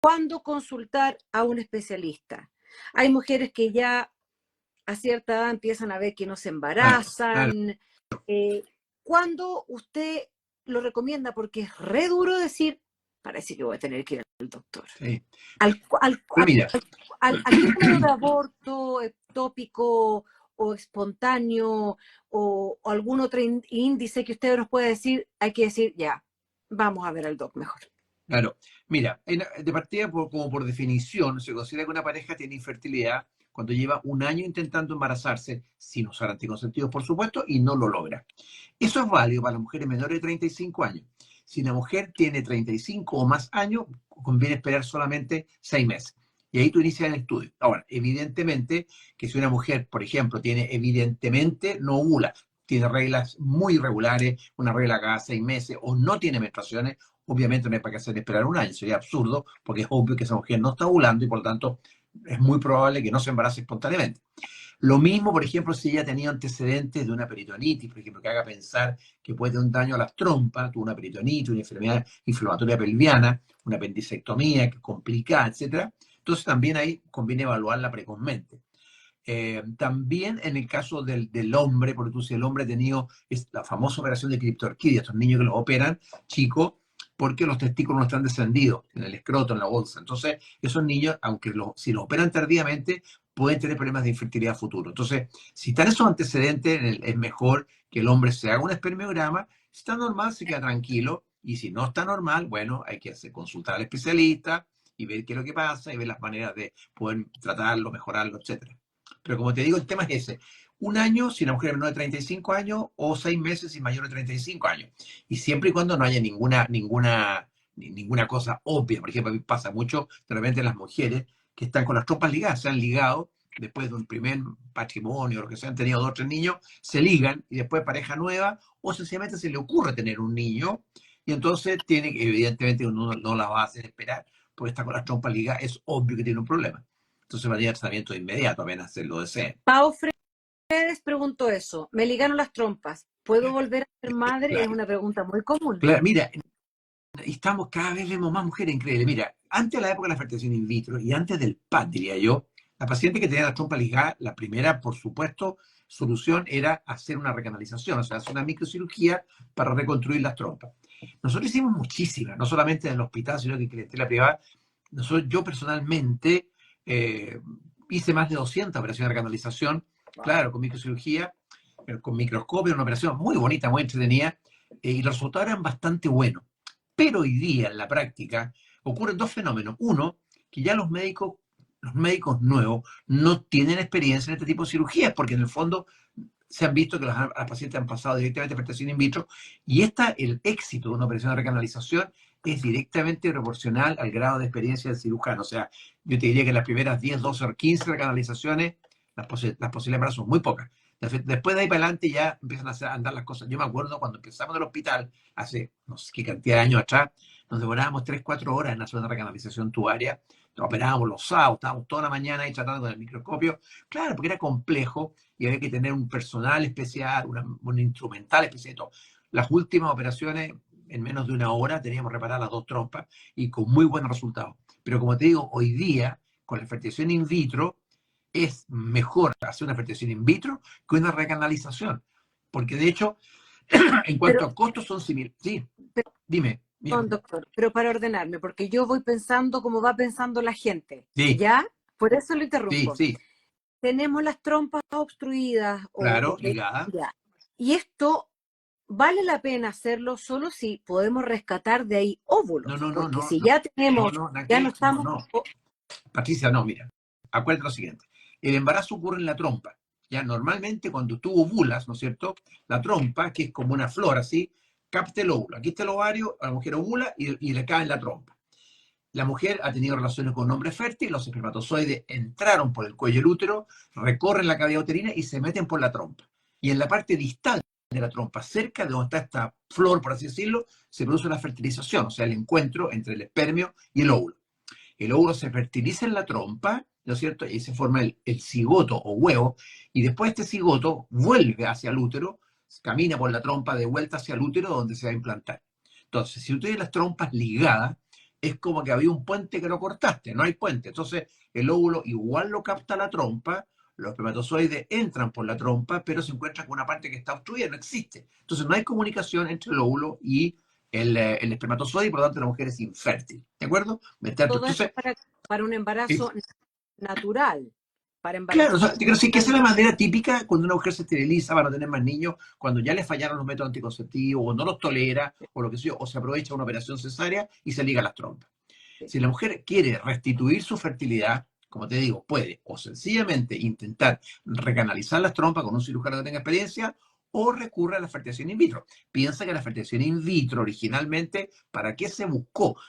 ¿Cuándo consultar a un especialista? Hay mujeres que ya a cierta edad empiezan a ver que no se Claro, claro. embarazan. Eh, ¿Cuándo usted lo recomienda? Porque es re duro decir, parece que voy a tener que ir al doctor. Sí. ¿Al, al, Pero mira, a qué número de aborto ectópico o espontáneo o algún otro índice que usted nos pueda decir, hay que decir, ya, vamos a ver al doc mejor? claro, mira, de partida, como por definición, se considera que una pareja tiene infertilidad cuando lleva un año intentando embarazarse, sin usar anticonceptivos, por supuesto, y no lo logra. Eso es válido para las mujeres menores de 35 años. Si la mujer tiene 35 o más años, conviene esperar solamente 6 meses. Y ahí tú inicias el estudio. Ahora, evidentemente, que si una mujer, por ejemplo, no ovula, tiene reglas muy irregulares, una regla cada 6 meses, o no tiene menstruaciones, obviamente no hay para qué hacer esperar un año. Sería absurdo, porque es obvio que esa mujer no está ovulando y por lo tanto es muy probable que no se embarace espontáneamente. Lo mismo, por ejemplo, si ella tenía antecedentes de una peritonitis, por ejemplo, que haga pensar que puede tener un daño a las trompas, tuvo una peritonitis, una enfermedad inflamatoria pelviana, una apendicectomía que es complicada, etcétera. Entonces también ahí conviene evaluarla precozmente. También en el caso del hombre, porque tú si el hombre ha tenido la famosa operación de criptorquidia, estos niños que los operan, chicos, porque los testículos no están descendidos en el escroto, en la bolsa. Entonces, esos niños, aunque si los operan tardíamente, pueden tener problemas de infertilidad futuro. Entonces, si están esos antecedentes, es mejor que el hombre se haga un espermiograma. Si está normal, se queda tranquilo. Y si no está normal, bueno, hay que consultar al especialista y ver qué es lo que pasa y ver las maneras de poder tratarlo, mejorarlo, etcétera. Pero como te digo, el tema es ese. Un año si la mujer es menor de 35 años o 6 meses si mayor de 35 años. Y siempre y cuando no haya ninguna cosa obvia. Por ejemplo, a mí pasa mucho de repente las mujeres que están con las trompas ligadas, se han ligado después de un primer patrimonio, lo que sea, han tenido 2 o 3 niños, se ligan y después pareja nueva o sencillamente se le ocurre tener un niño y entonces tiene que, evidentemente uno no la va a hacer esperar porque está con las trompas ligadas, es obvio que tiene un problema. Entonces va a tener tratamiento de inmediato, apenas se lo deseen. Pau Fredes preguntó eso, me ligaron las trompas, ¿puedo volver a ser madre? Es Claro, una pregunta muy común. claro, mira, estamos cada vez vemos más mujeres increíbles. Mira, antes de la época de la fertilización in vitro y antes del PAD, diría yo, la paciente que tenía la trompa ligada, la primera, por supuesto, solución era hacer una recanalización, o sea, hacer una microcirugía para reconstruir las trompas. Nosotros hicimos muchísimas, no solamente en el hospital, sino que en clientela privada. Yo personalmente eh, hice más de 200 operaciones de recanalización, claro, con microcirugía, con microscopio, una operación muy bonita, muy entretenida, y los resultados eran bastante buenos. Pero hoy día, en la práctica, ocurren dos fenómenos. Uno, que ya los médicos nuevos no tienen experiencia en este tipo de cirugías, porque en el fondo se han visto que las pacientes han pasado directamente a fertilización in vitro, y el éxito de una operación de recanalización es directamente proporcional al grado de experiencia del cirujano. O sea, yo te diría que en las primeras 10, 12 o 15 recanalizaciones, las posibilidades de embarazo son muy pocas. Después de ahí para adelante ya empiezan a andar las cosas. Yo me acuerdo cuando empezamos en el hospital, hace no sé qué cantidad de años atrás, nos devorábamos 3, 4 horas en hacer una recanalización tubaria, operábamos los sábados, estábamos toda la mañana ahí tratando con el microscopio. Claro, porque era complejo y había que tener un personal especial, un instrumental especial. Todo. Las últimas operaciones, en menos de una hora, teníamos reparadas las 2 trompas y con muy buenos resultados. Pero como te digo, hoy día, con la fertilización in vitro, es mejor hacer una fertilización in vitro que una recanalización. Porque de hecho, en Pero, cuanto a costos, son similares. Sí, dime. perdón, doctor, pero para ordenarme, porque yo voy pensando como va pensando la gente, Sí, ¿ya? Por eso lo sí, interrumpo. sí, Tenemos las trompas obstruidas claro, ligada. ya. Y esto vale la pena hacerlo solo si podemos rescatar de ahí No, óvulos, no, no, porque no, si no, ya no, tenemos, no, ya no no, estamos. no. Patricia, no, mira, acuérdate lo siguiente. El embarazo ocurre en la trompa. Ya normalmente cuando tú ovulas, ¿no es cierto? La trompa, que es como una flor así, capta el óvulo. Aquí está el ovario, la mujer ovula y le cae en la trompa. La mujer ha tenido relaciones con un hombre fértil, los espermatozoides entraron por el cuello del útero, recorren la cavidad uterina y se meten por la trompa. Y en la parte distal de la trompa, cerca de donde está esta flor, por así decirlo, se produce la fertilización, o sea, el encuentro entre el espermio y el óvulo. El óvulo se fertiliza en la trompa, ¿no es cierto? Y se forma el cigoto o huevo, y después este cigoto vuelve hacia el útero, camina por la trompa de vuelta hacia el útero donde se va a implantar. Entonces, si tú tienes las trompas ligadas, es como que había un puente que lo cortaste, no hay puente. Entonces, el óvulo igual lo capta la trompa, los espermatozoides entran por la trompa, pero se encuentran con una parte que está obstruida, no existe. Entonces, no hay comunicación entre el óvulo y el espermatozoide, y por lo tanto la mujer es infértil. ¿De acuerdo? Todo esto Entonces, para un eh, embarazo natural, para claro, o sea, embarazarse pero sí que esa es la naturalmente. manera típica cuando una mujer se esteriliza para no tener más niños, cuando ya le fallaron los métodos anticonceptivos, o no los tolera, o lo que sea, o se aprovecha una operación cesárea y se liga las trompas. Sí. Si la mujer quiere restituir su fertilidad, como te digo, puede o sencillamente intentar recanalizar las trompas con un cirujano que tenga experiencia, o recurre a la fertilización in vitro. Piensa que la fertilización in vitro originalmente, ¿para qué se buscó?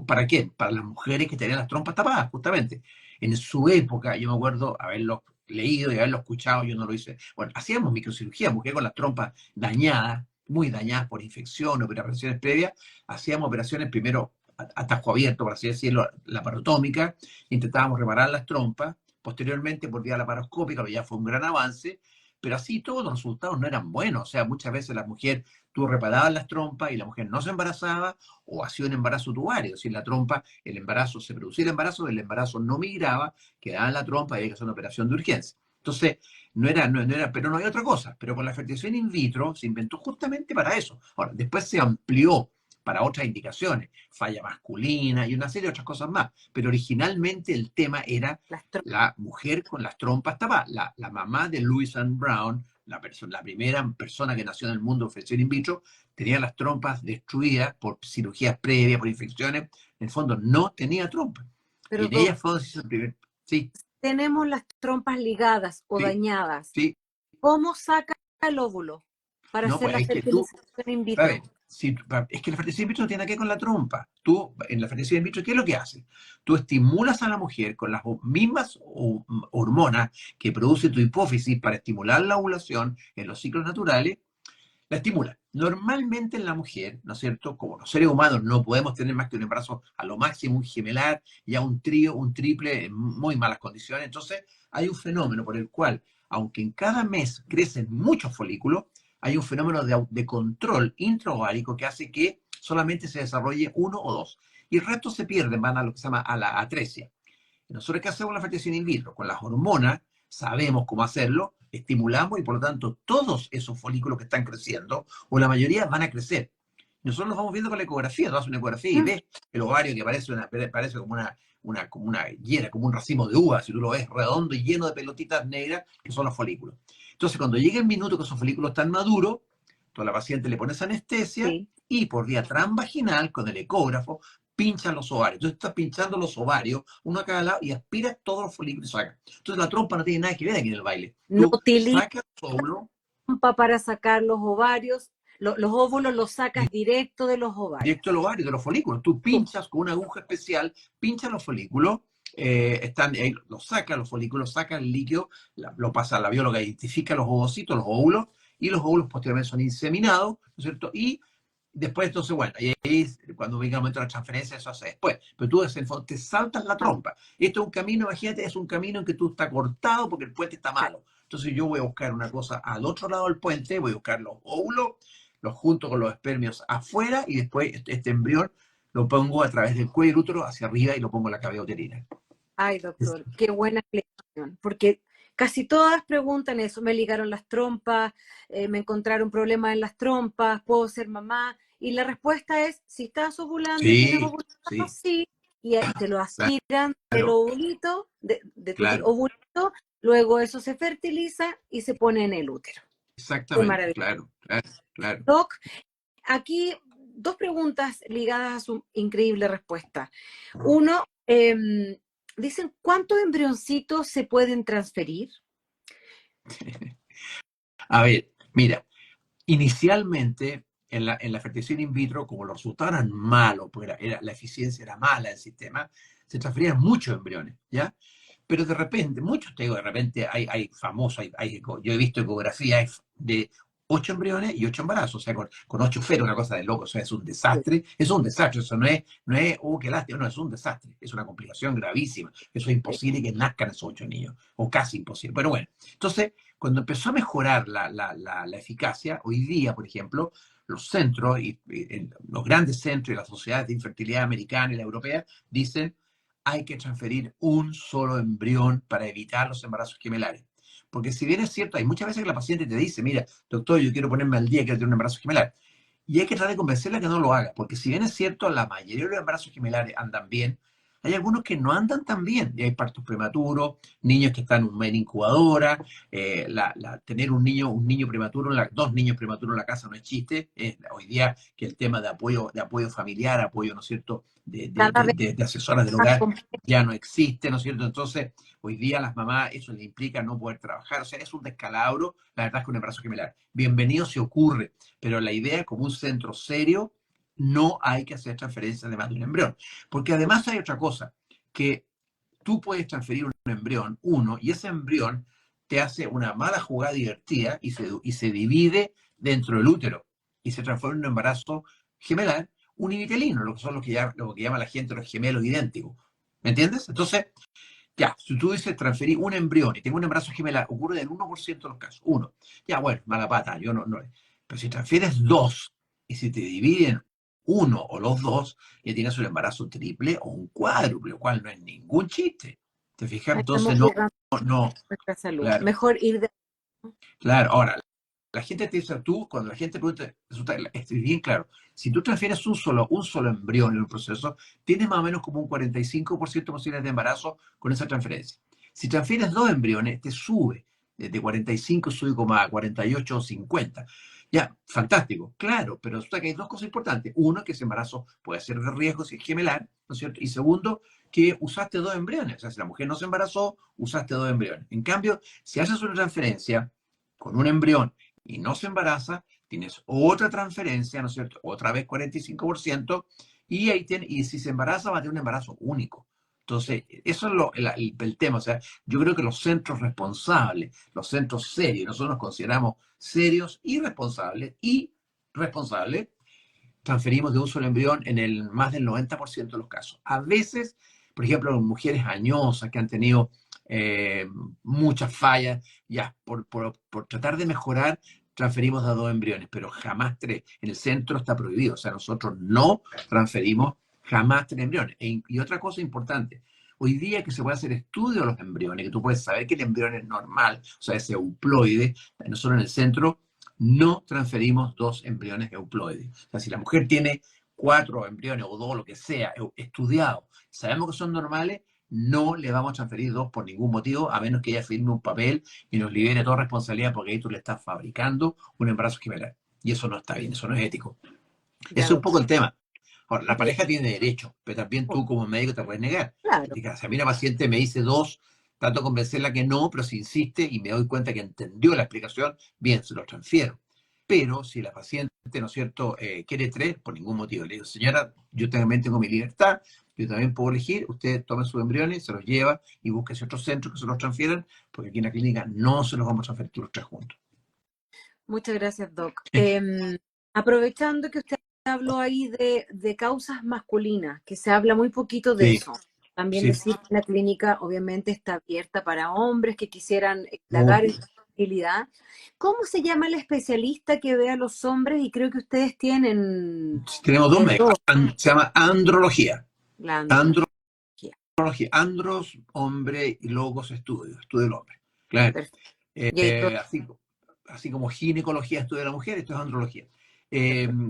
¿Para qué? Para las mujeres que tenían las trompas tapadas, justamente. En su época, yo me acuerdo haberlo leído y haberlo escuchado, yo no lo hice. Bueno, hacíamos microcirugía, mujeres con las trompas dañadas, muy dañadas por infección o operaciones previas, hacíamos operaciones primero a tajo abierto, por así decirlo, la parotómica, intentábamos reparar las trompas, posteriormente por vía laparoscópica, que ya fue un gran avance, pero así todos los resultados no eran buenos, o sea, muchas veces la mujer, tú reparabas las trompas y la mujer no se embarazaba, o hacía un embarazo tubario, si en la trompa el embarazo se producía el embarazo no migraba, quedaba en la trompa y había que hacer una operación de urgencia. Entonces, no era, pero no hay otra cosa. Pero con la fertilización in vitro se inventó justamente para eso. Ahora, después se amplió para otras indicaciones, falla masculina y una serie de otras cosas más. Pero originalmente el tema era Las la mujer con las trompas tapadas. La mamá de Louise Ann Brown, la primera persona que nació en el mundo de fertilización in vitro, tenía las trompas destruidas por cirugías previas, por infecciones. En el fondo no tenía trompas. Y Pero, en ella fue donde se hizo el primer. Sí, tenemos las trompas ligadas o sí, dañadas. sí. ¿Cómo saca el óvulo para No, hacer pues la es que tú, fertilización in a ver, vitro? es que la fertilización in vitro no tiene nada que ver con la trompa. Tú, en la fertilización in vitro, ¿qué es lo que haces? Tú estimulas a la mujer con las mismas hormonas que produce tu hipófisis para estimular la ovulación en los ciclos naturales, la estimula. Normalmente en la mujer, ¿no es cierto? Como los seres humanos no podemos tener más que un embarazo a lo máximo, un gemelar, ya un trío, un triple, en muy malas condiciones. Entonces, hay un fenómeno por el cual, aunque en cada mes crecen muchos folículos, hay un fenómeno de control intraovárico que hace que solamente se desarrolle uno o dos. Y el resto se pierden, van a lo que se llama a la atresia. Nosotros, ¿qué hacemos la fertilización in vitro? Con las hormonas sabemos cómo hacerlo, estimulamos y por lo tanto todos esos folículos que están creciendo, o la mayoría, van a crecer. Nosotros los vamos viendo con la ecografía, tú haces una ecografía y Mm. ves el ovario que parece como una hiena, como un racimo de uvas, si tú lo ves redondo y lleno de pelotitas negras, que son los folículos. Entonces, cuando llega el minuto que esos folículos están maduros, tú a la paciente le pones anestesia Sí. y por vía transvaginal, con el ecógrafo, pinchan los ovarios. Entonces estás pinchando los ovarios, uno a cada lado, y aspiras todos los folículos y sacas. Entonces la trompa no tiene nada que ver aquí en el baile. No Tú utiliza sacas los óvulos para sacar los ovarios, los óvulos los sacas directo de los ovarios. directo al ovario, de los folículos. Tú Tú. pinchas con una aguja especial, pinchas los folículos, están, los sacas, los folículos, sacan el líquido, lo pasa a la bióloga, identifica los ovocitos, los óvulos, y los óvulos posteriormente son inseminados, ¿no es cierto? Y después, entonces, bueno, y ahí, cuando venga el momento de la transferencia, eso hace después. Pero tú, en el fondo, te saltas la Ah, trompa. Esto es un camino, imagínate, es un camino en que tú estás cortado porque el puente está claro. malo. Entonces yo voy a buscar una cosa al otro lado del puente, voy a buscar los óvulos, los junto con los espermios afuera, y después este embrión lo pongo a través del cuello del útero hacia arriba y lo pongo en la cavidad uterina. Ay, doctor, qué buena explicación, porque casi todas preguntan eso, me ligaron las trompas, me encontraron problemas en las trompas, puedo ser mamá, y la respuesta es, si estás ovulando y tienes Sí, ovulación, sí, sí, y te lo aspiran del claro, ovulito, de tu claro, ovulito, luego eso se fertiliza y se pone en el útero. Qué exactamente, maravilla. claro, claro, claro. Doc, aquí dos preguntas ligadas a su increíble respuesta. Uno, dicen, ¿cuántos embrioncitos se pueden transferir? A ver, mira, inicialmente, en la fertilización in vitro, como los resultados eran malos, porque la eficiencia era mala del sistema, se transferían muchos embriones, ¿ya? Pero de repente, muchos te digo, de repente hay famosos, yo he visto ecografías de 8 embriones y 8 embarazos, o sea, con 8 fetos, una cosa de loco, o sea, es un desastre, eso no es, qué lástima, no, es un desastre, es una complicación gravísima, eso es imposible que nazcan esos 8 niños, o casi imposible, pero bueno, entonces, cuando empezó a mejorar la eficacia, hoy día, por ejemplo, los centros, los grandes centros y las sociedades de infertilidad americana y la europea, dicen, hay que transferir un solo embrión para evitar los embarazos gemelares. Porque si bien es cierto, hay muchas veces que la paciente te dice, mira, doctor, yo quiero ponerme al día, quiero tener un embarazo gemelar. Y hay que tratar de convencerla que no lo haga, porque si bien es cierto, la mayoría de los embarazos gemelares andan bien, hay algunos que no andan tan bien, y hay partos prematuros, niños que están un mes en incubadora, tener un niño prematuro, dos niños prematuros en la casa no es chiste, hoy día que el tema de apoyo familiar, apoyo, ¿no es cierto?, Cada vez de asesoras del más hogar complejo. ya no existe, ¿no es cierto? Entonces, hoy día a las mamás eso le implica no poder trabajar, o sea, es un descalabro, la verdad es que un embarazo gemelar. Bienvenido si ocurre, pero la idea como un centro serio, no hay que hacer transferencias de más de un embrión. Porque además hay otra cosa, que tú puedes transferir un embrión, uno, y ese embrión te hace una mala jugada divertida y se divide dentro del útero y se transforma en un embarazo gemelar univitelino, lo que son lo que llama la gente los gemelos idénticos. ¿Me entiendes? Entonces, ya, si tú dices transferir un embrión y tengo un embarazo gemelar, ocurre en el 1% de los casos. Uno. Ya, bueno, mala pata, yo no. Pero si transfieres dos y si te dividen uno o los dos, ya tienes un embarazo triple o un cuádruple, lo cual no es ningún chiste. ¿Te fijas? Ahí Entonces, estamos no, cuidando no, nuestra salud. claro, Mejor ir de... claro. Ahora, la gente te dice, cuando la gente pregunta, resulta, estoy bien claro, si tú transfieres un solo embrión en el proceso, tienes más o menos como un 45% de posibilidades de embarazo con esa transferencia. Si transfieres dos embriones, te sube, de 45 sube como a 48 o 50. Ya, fantástico, claro, pero resulta que hay dos cosas importantes. Uno, que ese embarazo puede ser de riesgo si es gemelar, ¿no es cierto? Y segundo, que usaste dos embriones. O sea, si la mujer no se embarazó, usaste dos embriones. En cambio, si haces una transferencia con un embrión y no se embaraza, tienes otra transferencia, ¿no es cierto? Otra vez 45%, y ahí y si se embaraza va a tener un embarazo único. Entonces, eso es el tema. O sea, yo creo que los centros responsables, los centros serios, nosotros nos consideramos serios y responsables, transferimos de un solo embrión en el más del 90% de los casos. A veces, por ejemplo, mujeres añosas que han tenido eh, muchas fallas, ya, por tratar de mejorar, transferimos a dos embriones, pero jamás tres. En el centro está prohibido, o sea, nosotros no transferimos jamás tres embriones. Y otra cosa importante, hoy día que se puede hacer estudio de los embriones, que tú puedes saber que el embrión es normal, o sea, ese euploide, nosotros en el centro no transferimos dos embriones euploides. O sea, si la mujer tiene 4 embriones o 2, lo que sea, estudiados, sabemos que son normales, no le vamos a transferir dos por ningún motivo, a menos que ella firme un papel y nos libere toda responsabilidad porque ahí tú le estás fabricando un embarazo gemelar. Y eso no está bien, eso no es ético. Ese Ya, es un poco doctor. el tema. Ahora, la Bien, pareja tiene derecho, pero también tú como médico te puedes negar. claro, Si a mí una paciente me dice dos, trato de convencerla que no, pero si insiste y me doy cuenta que entendió la explicación, bien, se los transfiero. Pero si la paciente, ¿no es cierto?, quiere tres, por ningún motivo. Le digo, señora, yo también tengo mi libertad, yo también puedo elegir, usted toma sus embriones, se los lleva y busque otros centros que se los transfieran, porque aquí en la clínica no se los vamos a transferir los tres juntos. muchas gracias, Doc. Aprovechando que usted habló ahí de causas masculinas, que se habla muy poquito de Sí, eso. También sí. decir que la clínica obviamente está abierta para hombres que quisieran No, indagar en esta posibilidad. ¿Cómo se llama el especialista que ve a los hombres? Y creo que ustedes tienen tenemos dos médicos. dos, Se llama andrología. la andrología. Andros, hombre, y logos, estudio del hombre. Claro. Perfecto. Y hay otro, Así como ginecología, estudio de la mujer, esto es andrología.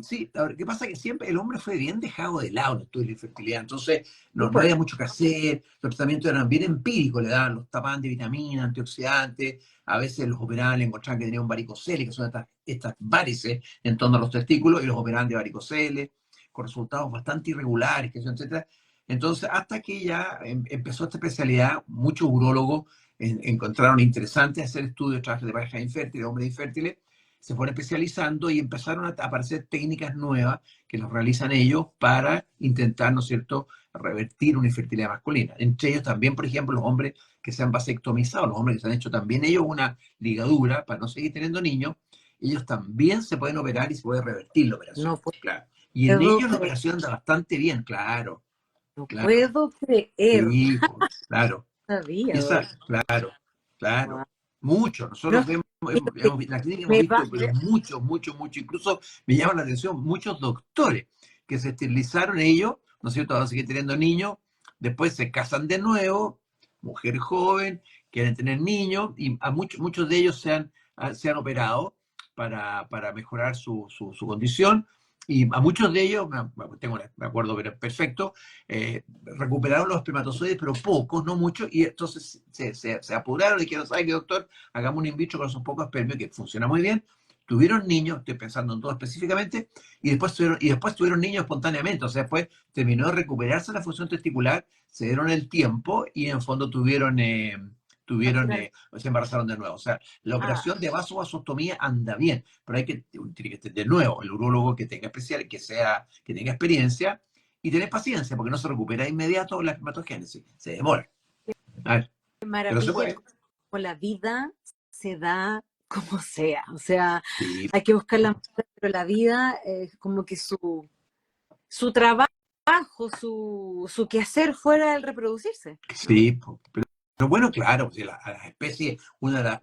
Sí, a ver, ¿qué pasa? Que siempre el hombre fue bien dejado de lado en el estudio de la infertilidad, entonces no pues, había mucho que hacer, los tratamientos eran bien empíricos, le daban los tapaban de vitaminas, antioxidantes, a veces los operaban, le encontraban que tenía un varicocele, que son estas varices en torno a los testículos, y los operaban de varicocele, con resultados bastante irregulares, que eso, etcétera. Entonces, hasta que ya empezó esta especialidad, muchos urólogos encontraron interesante hacer estudios de parejas infértiles, hombres infértiles, se fueron especializando y empezaron a aparecer técnicas nuevas que los realizan ellos para intentar, ¿no es cierto?, revertir una infertilidad masculina. Entre ellos también, por ejemplo, los hombres que se han vasectomizado, los hombres que se han hecho también ellos una ligadura para no seguir teniendo niños, ellos también se pueden operar y se puede revertir la operación, No claro. Y en puedo ellos la creer, operación anda bastante bien, claro, no claro. puedo creer, Sí, pues, claro. no sabía, Esa, ¿verdad? claro, Guau. claro. Mucho. No, Nosotros vemos, y en la clínica hemos me visto, va- pero mucho, mucho, mucho. Incluso me llama la atención muchos doctores que se esterilizaron ellos, ¿no es cierto? Ahora siguen teniendo niños, después se casan de nuevo, mujer joven, quieren tener niños, y a muchos de ellos se han operado para mejorar su condición. Y a muchos de ellos, me acuerdo perfecto, recuperaron los espermatozoides, pero pocos, no muchos, y entonces se apuraron y dijeron, ¿sabe qué, doctor? Hagamos un in vitro con esos pocos espermios, que funciona muy bien. Tuvieron niños, estoy pensando en todo específicamente, y después tuvieron niños espontáneamente, o sea, después terminó de recuperarse la función testicular, se dieron el tiempo y en fondo natural. se embarazaron de nuevo. O sea, la Ah, operación de vasovasostomía anda bien, pero tiene que de nuevo, el urólogo que tenga que tenga experiencia y tener paciencia, porque no se recupera de inmediato la espermatogénesis, se demora. A ver, qué pero se maravilla puede. como la vida se da como sea. O sea, Sí, hay que buscar la manera, pero la vida, como que su trabajo, su quehacer fuera el reproducirse, ¿no? sí, pero bueno, claro, si a las especies, una de las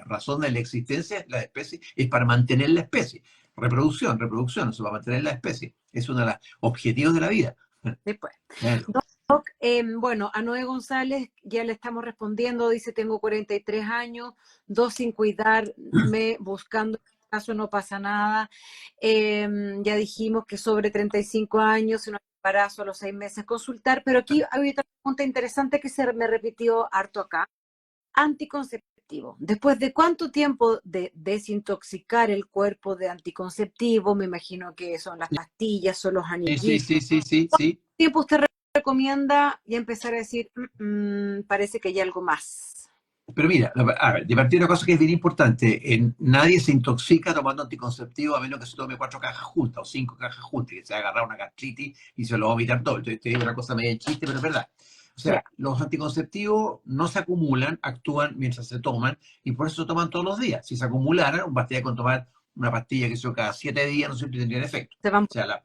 razones de la existencia de las especies es para mantener la especie. Reproducción, eso va a mantener la especie. Es uno de los objetivos de la vida. Después. Claro. Bueno, a Noé González ya le estamos respondiendo, dice, tengo 43 años, dos sin cuidarme, buscando caso no pasa nada. Ya dijimos que sobre 35 años, si no hay embarazo a los 6 meses, consultar, pero aquí hay otra pregunta interesante que se me repitió harto acá. Anticonceptivo. ¿Después de cuánto tiempo de desintoxicar el cuerpo de anticonceptivo? Me imagino que son las pastillas, son los Sí, sí, anillitos. sí, sí, sí, sí. ¿Tiempo usted recomienda ya empezar a decir, parece que hay algo más? Pero mira, a ver, de partir una cosa que es bien importante, nadie se intoxica tomando anticonceptivo a menos que se tome 4 cajas juntas o 5 cajas juntas, que se va a agarrar una gastritis y se lo va a vomitar todo. Entonces te digo una cosa media de chiste, pero es verdad. O Ya, sea, los anticonceptivos no se acumulan, actúan mientras se toman y por eso se toman todos los días. Si se acumularan, un pastilla con tomar una pastilla que se cada 7 días no siempre tendría efecto. se van. O sea,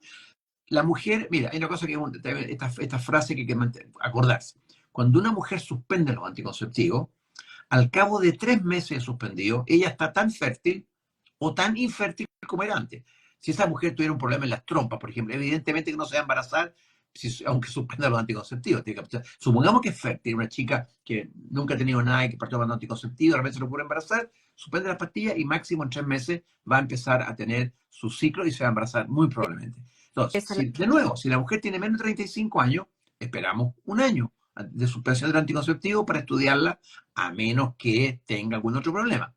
la mujer, mira, hay una cosa que esta frase que hay que acordarse. Cuando una mujer suspende los anticonceptivos, al cabo de 3 meses suspendido, ella está tan fértil o tan infértil como era antes. Si esa mujer tuviera un problema en las trompas, por ejemplo, evidentemente que no se va a embarazar aunque suspenda los anticonceptivos. Supongamos que es fértil, una chica que nunca ha tenido nada y que partió tomando anticonceptivos, de repente se lo puede embarazar, suspende las pastillas y máximo en 3 meses va a empezar a tener su ciclo y se va a embarazar muy probablemente. Entonces, Esa es la- de nuevo, si la mujer tiene menos de 35 años, esperamos un año de suspensión del anticonceptivo para estudiarla a menos que tenga algún otro problema.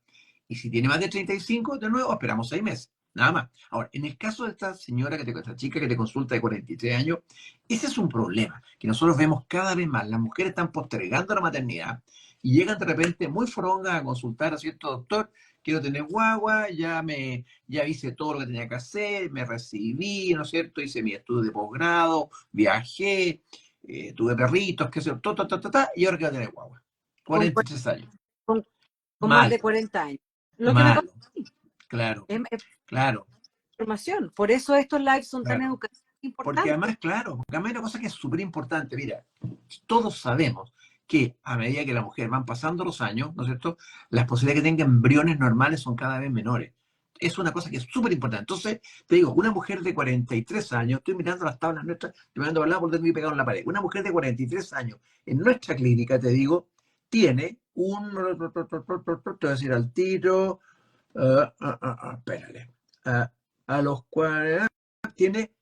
Y si tiene más de 35, de nuevo, esperamos 6 meses. Nada más. Ahora, en el caso de esta chica que te consulta de 43 años, ese es un problema que nosotros vemos cada vez más. Las mujeres están postergando la maternidad y llegan de repente muy forongas a consultar a cierto doctor. Quiero tener guagua, ya hice todo lo que tenía que hacer, me recibí, ¿no es cierto? Hice mi estudio de posgrado, viajé, tuve perritos, qué sé yo, y ahora quiero tener guagua. con, 43 años. con- con más Mal, de 40 años. Lo que me acaba malo, claro, es claro, información. Por eso estos lives son tan claro. educativos e Porque importantes. además, claro, porque además hay una cosa que es súper importante, mira, todos sabemos que a medida que la mujer van pasando los años, ¿no es cierto?, las posibilidades que tenga embriones normales son cada vez menores. Es una cosa que es súper importante. Entonces, te digo, una mujer de 43 años, estoy mirando las tablas nuestras, estoy mirando al lado porque estoy pegado en la pared. Una mujer de 43 años en nuestra clínica, te digo, tiene te voy a decir al tiro, espérale, ah, a los 40, tiene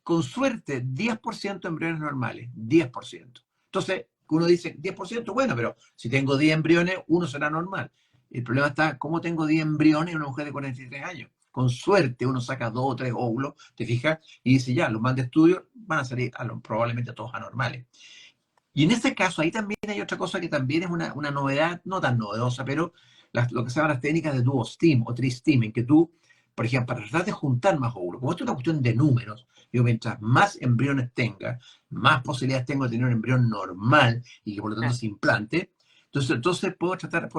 con suerte 10% embriones normales, 10%. Entonces, uno dice 10%, bueno, pero si tengo 10 embriones, uno será normal. El problema está, ¿cómo tengo 10 embriones en una mujer de 43 años? Con suerte uno saca 2 o 3 óvulos, te fijas, y dice ya, los más de estudio van a salir probablemente todos anormales. Y en este caso, ahí también hay otra cosa que también es una novedad, no tan novedosa, pero lo que se llaman las técnicas de duo-stim o tri-stim, en que tú, por ejemplo, para tratar de juntar más óvulos, como esto es una cuestión de números, yo mientras más embriones tenga, más posibilidades tengo de tener un embrión normal y que por lo tanto Claro. se implante. Entonces puedo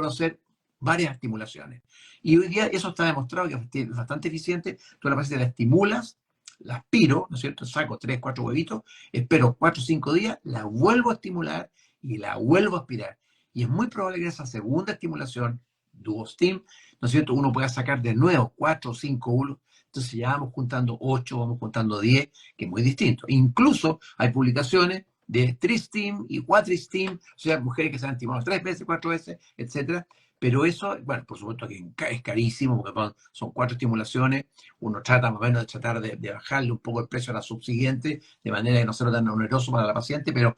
hacer varias estimulaciones. Y hoy día eso está demostrado que es bastante eficiente. Tú a la paciente la estimulas, la aspiro, ¿no es cierto? Saco 3, 4 huevitos, espero 4 o 5 días, la vuelvo a estimular y la vuelvo a aspirar. Y es muy probable que en esa segunda estimulación, Duo-Stim, ¿no es cierto? Uno pueda sacar de nuevo 4 o 5 óvulos. Entonces ya vamos juntando 8, vamos juntando 10, que es muy distinto. Incluso hay publicaciones de Tristim y Quadristim, o sea, mujeres que se han estimulado 3 veces, 4 veces, etcétera. Pero eso, bueno, por supuesto que es carísimo, porque bueno, son 4 estimulaciones. Uno trata más o menos de tratar de bajarle un poco el precio a la subsiguiente, de manera que no sea tan oneroso para la paciente, pero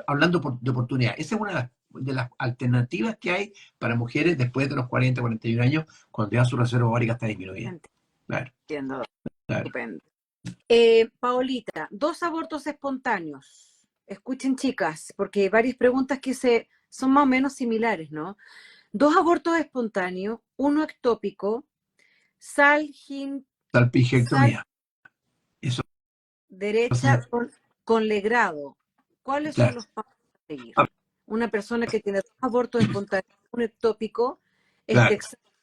hablando de oportunidad, esa es una de las alternativas que hay para mujeres después de los 40, 41 años, cuando ya su reserva ovárica está disminuida. Claro, Entiendo, claro. estupendo. Paolita, 2 abortos espontáneos. Escuchen, chicas, porque hay varias preguntas que son más o menos similares, ¿no? 2 abortos espontáneos, uno ectópico, salgin, sal Salpingectomía. Eso, derecha con legrado. ¿Cuáles son claro. los pasos a seguir? Una persona que tiene 2 abortos espontáneos, un ectópico, Claro.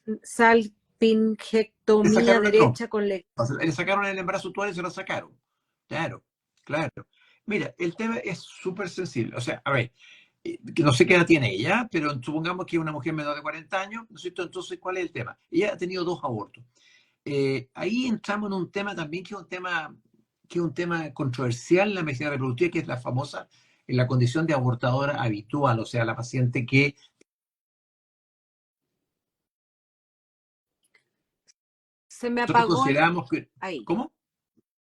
Le salpingectomía sacaron la trompa. derecha con legrado. Le sacaron el embarazo uterino y se lo sacaron. Claro, claro. Mira, el tema es súper sensible. O sea, a ver, que no sé qué edad tiene ella, pero supongamos que es una mujer menor de 40 años, ¿no es cierto? Entonces, ¿cuál es el tema? Ella ha tenido 2 abortos. Ahí entramos en un tema también que es un tema controversial en la medicina reproductiva, que es la famosa, en la condición de abortadora habitual, o sea, la paciente que Se me nosotros apagó consideramos que... ahí. ¿Cómo?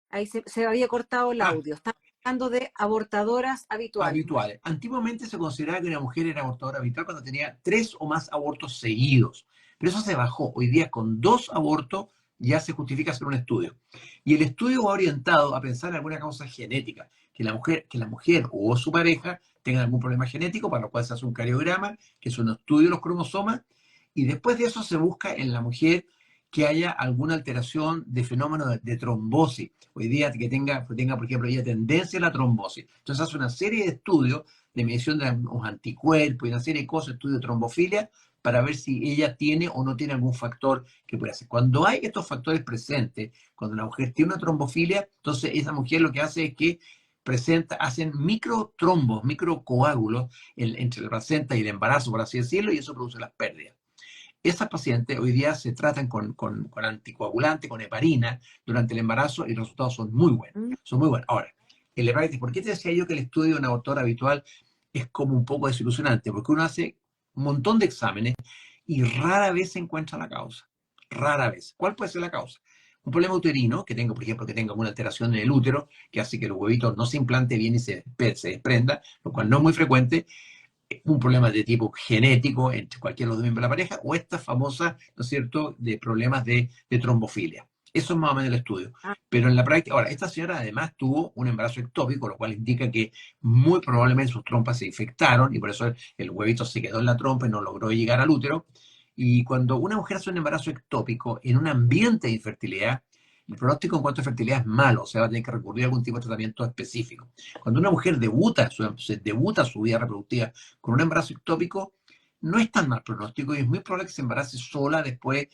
Ahí se había cortado el Ah, audio. Estamos hablando de abortadoras habituales. habituales. Antiguamente se consideraba que una mujer era abortadora habitual cuando tenía 3 o más abortos seguidos, pero eso se bajó. Hoy día con 2 abortos ya se justifica hacer un estudio. Y el estudio va orientado a pensar en alguna causa genética, que la mujer o su pareja tengan algún problema genético, para lo cual se hace un cariograma, que es un estudio de los cromosomas, y después de eso se busca en la mujer que haya alguna alteración de fenómeno de trombosis. Hoy día que tenga, por ejemplo, ella tendencia a la trombosis. Entonces hace una serie de estudios de medición de los anticuerpos y una serie de cosas, estudios de trombofilia, para ver si ella tiene o no tiene algún factor que pueda hacer. Cuando hay estos factores presentes, cuando la mujer tiene una trombofilia, entonces esa mujer lo que hace es que hacen microtrombos, microcoágulos entre la placenta y el embarazo, por así decirlo, y eso produce las pérdidas. Esas pacientes hoy día se tratan con anticoagulante, con heparina, durante el embarazo y los resultados son muy buenos. Mm. Son muy buenos. Ahora, el hepatitis, ¿por qué te decía yo que el estudio de un abortor habitual es como un poco desilusionante? Porque uno hace un montón de exámenes y rara vez se encuentra la causa. Rara vez. ¿Cuál puede ser la causa? Un problema uterino, que tenga, por ejemplo, que tenga una alteración en el útero, que hace que el huevito no se implante bien y se desprenda, lo cual no es muy frecuente, un problema de tipo genético entre cualquiera de los dos miembros de la pareja, o esta famosa, ¿no es cierto?, de problemas de trombofilia. Eso es más o menos el estudio. Ah, Pero en la práctica, ahora, esta señora además tuvo un embarazo ectópico, lo cual indica que muy probablemente sus trompas se infectaron y por eso el huevito se quedó en la trompa y no logró llegar al útero. Y cuando una mujer hace un embarazo ectópico en un ambiente de infertilidad, el pronóstico en cuanto a fertilidad es malo, o sea, va a tener que recurrir a algún tipo de tratamiento específico. Cuando una mujer debuta su vida reproductiva con un embarazo ectópico, no es tan mal pronóstico y es muy probable que se embarace sola después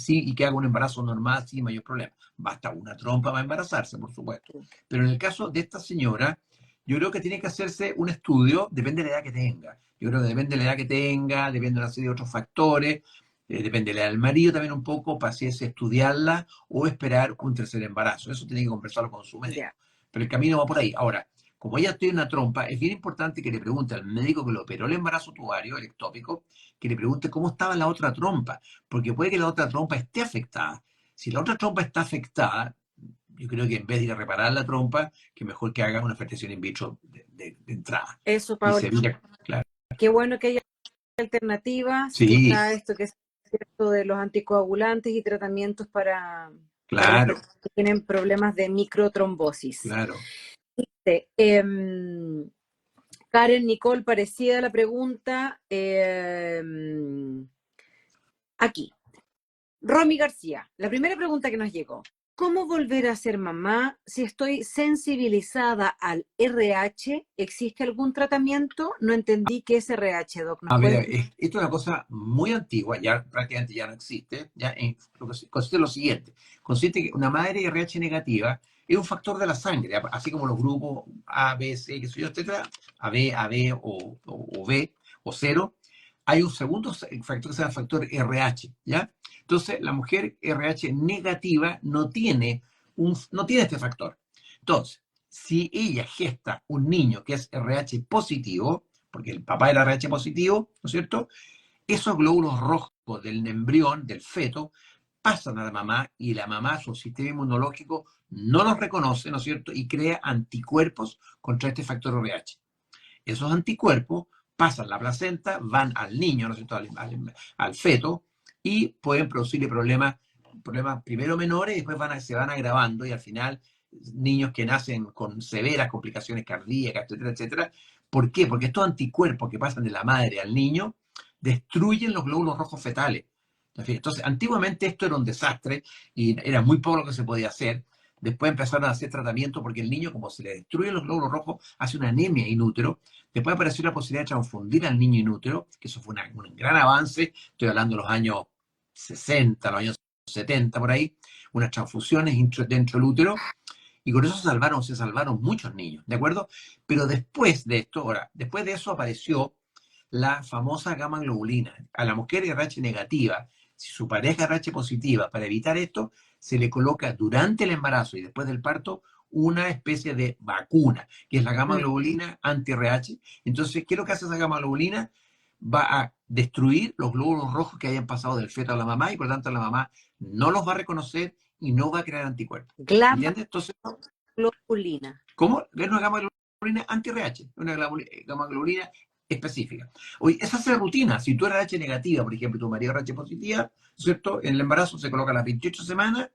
y que haga un embarazo normal sin mayor problema. Basta una trompa para embarazarse, por supuesto. Pero en el caso de esta señora, yo creo que tiene que hacerse un estudio, depende de la edad que tenga. Yo creo que depende de la edad que tenga, depende de una serie de otros factores, depende de la edad del marido también un poco, para si es estudiarla o esperar un tercer embarazo. Eso tiene que conversarlo con su médico. ya. Pero el camino va por ahí. Ahora, como ella tiene una trompa, es bien importante que le pregunte al médico que lo operó el embarazo tubario, el ectópico, que le pregunte cómo estaba la otra trompa, porque puede que la otra trompa esté afectada. Si la otra trompa está afectada, yo creo que en vez de ir a reparar la trompa, que mejor que haga una fertilización in vitro de entrada. Eso, Y Paola. se evita, claro. Qué bueno que haya alternativas, que Sí, está esto que es cierto de los anticoagulantes y tratamientos para las claro, personas que tienen problemas de microtrombosis. claro. Karen Nicole, parecida la pregunta. Aquí. Romy García, la primera pregunta que nos llegó. ¿Cómo volver a ser mamá si estoy sensibilizada al RH? ¿Existe algún tratamiento? No entendí qué es RH, Doc. ¿Nos A puede ver, explicar? esto es una cosa muy antigua, ya prácticamente ya no existe. Lo que consiste en lo siguiente: consiste que una madre RH negativa es un factor de la sangre, así como los grupos A, B, C, qué sé yo, etcétera, AB o B o cero. Hay un segundo factor que se llama factor RH, ¿ya? Entonces, la mujer RH negativa no tiene este factor. Entonces, si ella gesta un niño que es RH positivo, porque el papá era RH positivo, ¿no es cierto? Esos glóbulos rojos del embrión, del feto, pasan a la mamá y la mamá, su sistema inmunológico, no los reconoce, ¿no es cierto? Y crea anticuerpos contra este factor RH. Esos anticuerpos pasan la placenta, van al niño, ¿no es cierto? Al feto, y pueden producirle problemas primero menores y después se van agravando y al final niños que nacen con severas complicaciones cardíacas, etcétera, etcétera. ¿Por qué? Porque estos anticuerpos que pasan de la madre al niño destruyen los glóbulos rojos fetales. Entonces, antiguamente esto era un desastre y era muy poco lo que se podía hacer. Después empezaron a hacer tratamiento porque el niño, como se le destruyen los glóbulos rojos, hace una anemia in útero. Después apareció la posibilidad de transfundir al niño in útero, que eso fue un gran avance. Estoy hablando de los años 60, los años 70, por ahí. Unas transfusiones dentro del útero. Y con eso se salvaron muchos niños, ¿de acuerdo? Pero después de esto, ahora, después de eso apareció la famosa gamma globulina. A la mujer RH negativa, si su pareja RH positiva, para evitar esto, se le coloca durante el embarazo y después del parto una especie de vacuna, que es la gamma Mm. globulina anti-RH. Entonces, ¿qué es lo que hace esa gamma globulina? Va a destruir los glóbulos rojos que hayan pasado del feto a la mamá y por lo tanto la mamá no los va a reconocer y no va a crear anticuerpos. Gamma ¿Entiendes? Entonces, globulina. ¿cómo? Es una gamma globulina anti-RH, una gamma globulina específica. Oye, esa es la rutina. Si tú eres RH negativa, por ejemplo, tu marido es RH positiva, ¿cierto? En el embarazo se coloca las 28 semanas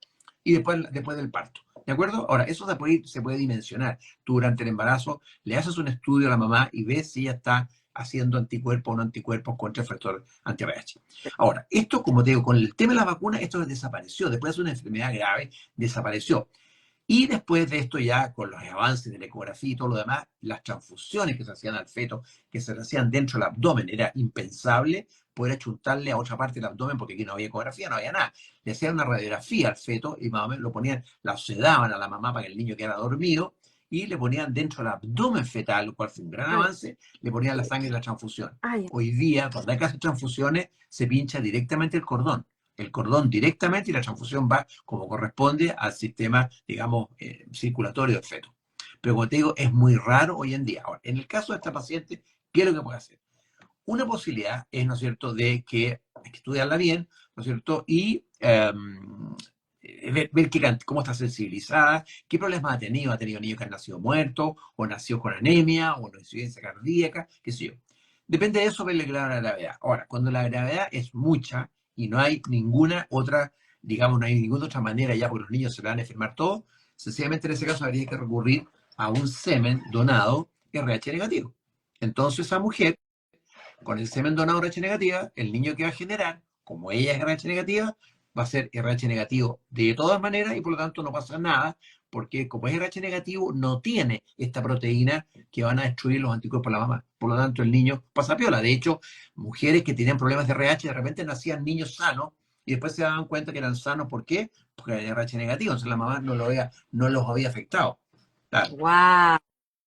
y después del parto. ¿De acuerdo? Ahora, eso se puede dimensionar. Tú durante el embarazo le haces un estudio a la mamá y ves si ella está haciendo anticuerpos o no anticuerpos contra el factor anti-RH. Ahora, esto, como te digo, con el tema de la vacuna, esto desapareció. Después de una enfermedad grave, desapareció. Y después de esto ya, con los avances de la ecografía y todo lo demás, las transfusiones que se hacían al feto, que se hacían dentro del abdomen, era impensable poder achuntarle a otra parte del abdomen porque aquí no había ecografía, no había nada. Le hacían una radiografía al feto y más o menos lo ponían, la sedaban a la mamá para que el niño quedara dormido y le ponían dentro del abdomen fetal, lo cual fue un gran Ay, avance, le ponían la sangre y la transfusión. ay, Hoy día, cuando hay que hacer transfusiones, se pincha directamente el cordón directamente y la transfusión va como corresponde al sistema, digamos, circulatorio del feto. Pero como te digo, es muy raro hoy en día. Ahora, en el caso de esta paciente, ¿qué es lo que puede hacer? Una posibilidad es, ¿no es cierto?, de que hay que estudiarla bien, ¿no es cierto?, y ver cómo está sensibilizada, qué problemas ha tenido niños que han nacido muertos, o nacido con anemia, o una insuficiencia cardíaca, qué sé yo. Depende de eso, verle el grado de la gravedad. Ahora, cuando la gravedad es mucha y no hay ninguna otra, digamos, no hay ninguna otra manera ya, porque los niños se le van a enfermar todos, sencillamente en ese caso habría que recurrir a un semen donado RH negativo. Entonces, esa mujer con el semen donado RH negativa, el niño que va a generar, como ella es RH negativa, va a ser RH negativo de todas maneras y por lo tanto no pasa nada, porque como es RH negativo, no tiene esta proteína que van a destruir los anticuerpos de la mamá. Por lo tanto, el niño pasa piola. De hecho, mujeres que tenían problemas de RH de repente nacían niños sanos y después se daban cuenta que eran sanos. ¿Por qué? Porque eran RH negativo, entonces la mamá no los había afectado. Claro, wow.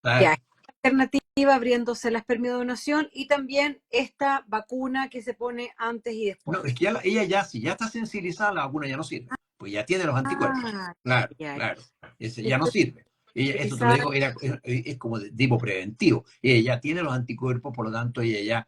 claro. Ya, alternativa abriéndose la espermiodonación y también esta vacuna que se pone antes y No, es después. que ella ya, si ya está sensibilizada, la vacuna ya no sirve, pues ya tiene los anticuerpos. Ah, Claro, ya, ya. claro. Ese ya no Estoy sirve. Eso te lo utilizada. digo, es como de tipo preventivo. Ella ya tiene los anticuerpos, por lo tanto, la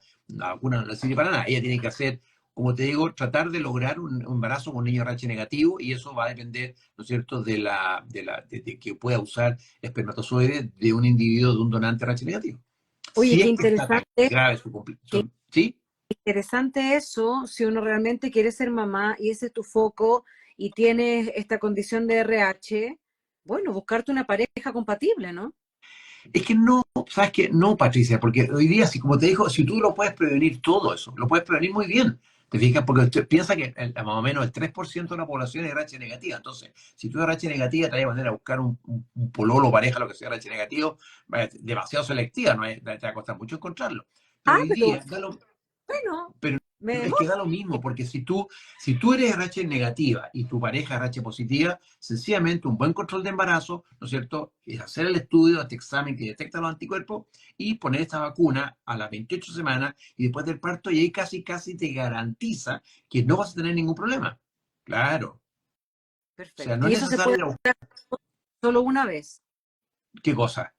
vacuna no le sirve para nada. Ella tiene que hacer, como te digo, tratar de lograr un embarazo con un niño RH negativo y eso va a depender, ¿no es cierto?, de que pueda usar espermatozoides de un individuo, de un donante RH negativo. Oye, Si es que está tan grave qué ¿sí? interesante eso, si uno realmente quiere ser mamá y ese es tu foco y tienes esta condición de RH, bueno, buscarte una pareja compatible, ¿no? Es que no, ¿sabes qué? No, Patricia, porque hoy día, si como te dijo, si tú lo puedes prevenir todo eso, lo puedes prevenir muy bien. ¿Te fijas? Porque usted piensa que más o menos el 3% de la población es RH negativa. Entonces, si tú eres RH negativa, te vas a poner a buscar un pololo, pareja, lo que sea RH negativo, demasiado selectiva, no te va a costar mucho encontrarlo. Pero Ah, hoy pero día, bueno, pero me es que demoro. da lo mismo, porque si tú eres RH negativa y tu pareja es RH positiva, sencillamente un buen control de embarazo, ¿no es cierto? Es hacer el estudio, este examen que detecta los anticuerpos y poner esta vacuna a las 28 semanas y después del parto, y ahí casi, casi te garantiza que no vas a tener ningún problema. Claro. O sea, Perfecto. no es Y eso se necesario puede ir a buscar solo una vez, qué cosa.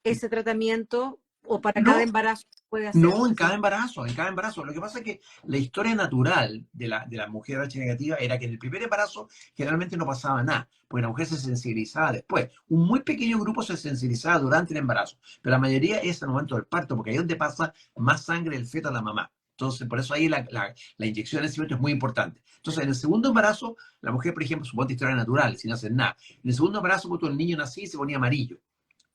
ese tratamiento, o para cada No, embarazo se puede hacer. no, en cada Sí. embarazo, en cada embarazo. Lo que pasa es que la historia natural de la mujer H negativa era que en el primer embarazo generalmente no pasaba nada, porque la mujer se sensibilizaba después. Un muy pequeño grupo se sensibilizaba durante el embarazo, pero la mayoría es en el momento del parto, porque ahí es donde pasa más sangre del feto a la mamá. Entonces, por eso ahí la inyección de cemento es muy importante. Entonces, en el segundo embarazo, la mujer, por ejemplo, suponte historia natural, sin hacer nada. En el segundo embarazo, cuando el niño nacía y se ponía amarillo,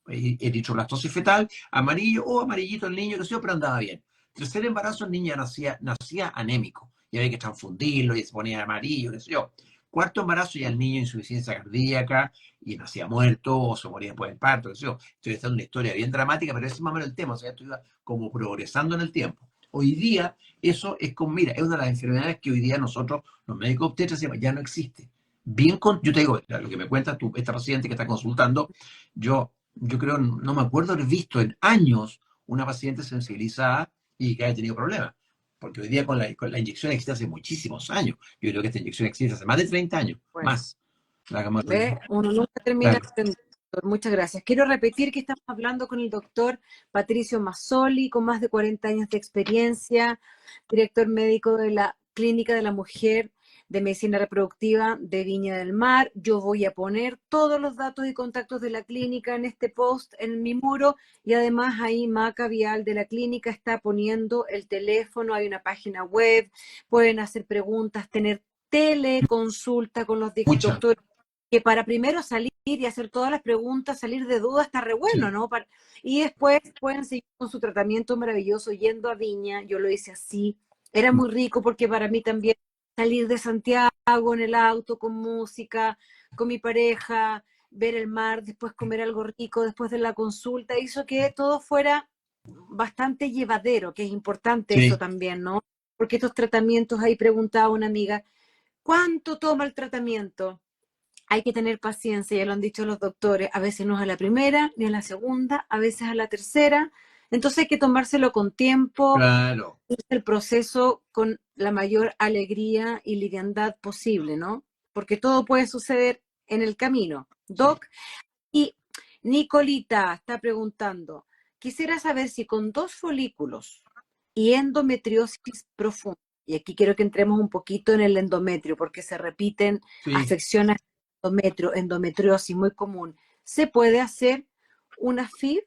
eritroblastosis fetal, amarillo o amarillito el niño, que sé yo, pero andaba bien. Tercer embarazo, el niño nacía anémico, y había que transfundirlo y se ponía amarillo, qué sé yo. Cuarto embarazo, ya el niño insuficiencia cardíaca y nacía muerto o se moría después del parto, qué sé yo. Estoy haciendo una historia bien dramática, pero ese es más o menos el tema, o sea, esto iba como progresando en el tiempo. Hoy día, eso es como, mira, es una de las enfermedades que hoy día nosotros, los médicos obstetras, ya no existe. Yo te digo, lo que me cuenta esta paciente que está consultando, yo creo, no me acuerdo haber visto en años una paciente sensibilizada y que haya tenido problemas. Porque hoy día con la inyección existe hace muchísimos años. Yo creo que esta inyección existe hace más de 30 años, Bueno, más. La gama ve, uno nunca termina claro. de aprender. Doctor. Muchas gracias. Quiero repetir que estamos hablando con el doctor Patricio Mazzoli, con más de 40 años de experiencia, director médico de la Clínica de la Mujer de Medicina Reproductiva de Viña del Mar. Yo voy a poner todos los datos y contactos de la clínica en este post, en mi muro, y además ahí Maca Vial de la clínica está poniendo el teléfono, hay una página web, pueden hacer preguntas, tener teleconsulta con los Mucha. doctores, que para primero salir y hacer todas las preguntas, salir de dudas, está re bueno, Sí. ¿no? Y después pueden seguir con su tratamiento maravilloso yendo a Viña. Yo lo hice así. Era muy rico porque para mí también salir de Santiago en el auto con música, con mi pareja, ver el mar, después comer algo rico, después de la consulta, hizo que todo fuera bastante llevadero, que es importante eso Sí. también, ¿no? Porque estos tratamientos, ahí preguntaba una amiga, ¿cuánto toma el tratamiento? Hay que tener paciencia, ya lo han dicho los doctores, a veces no es a la primera ni a la segunda, a veces a la tercera. Entonces hay que tomárselo con tiempo, Claro. el proceso con la mayor alegría y liviandad posible, ¿no? Porque todo puede suceder en el camino. Sí. Doc, y Nicolita está preguntando, quisiera saber si con 2 folículos y endometriosis profunda, y aquí quiero que entremos un poquito en el endometrio, porque se repiten Sí. afecciones al endometrio, endometriosis muy común, ¿se puede hacer una FIV?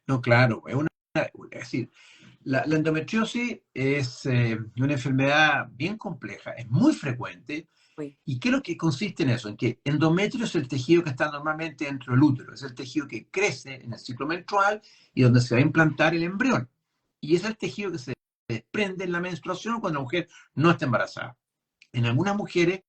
No, claro. Es decir, la endometriosis es una enfermedad bien compleja, es muy frecuente. Uy, ¿Y qué es lo que consiste en eso? En que endometrio es el tejido que está normalmente dentro del útero, es el tejido que crece en el ciclo menstrual y donde se va a implantar el embrión. Y es el tejido que se desprende en la menstruación cuando la mujer no está embarazada. En algunas mujeres,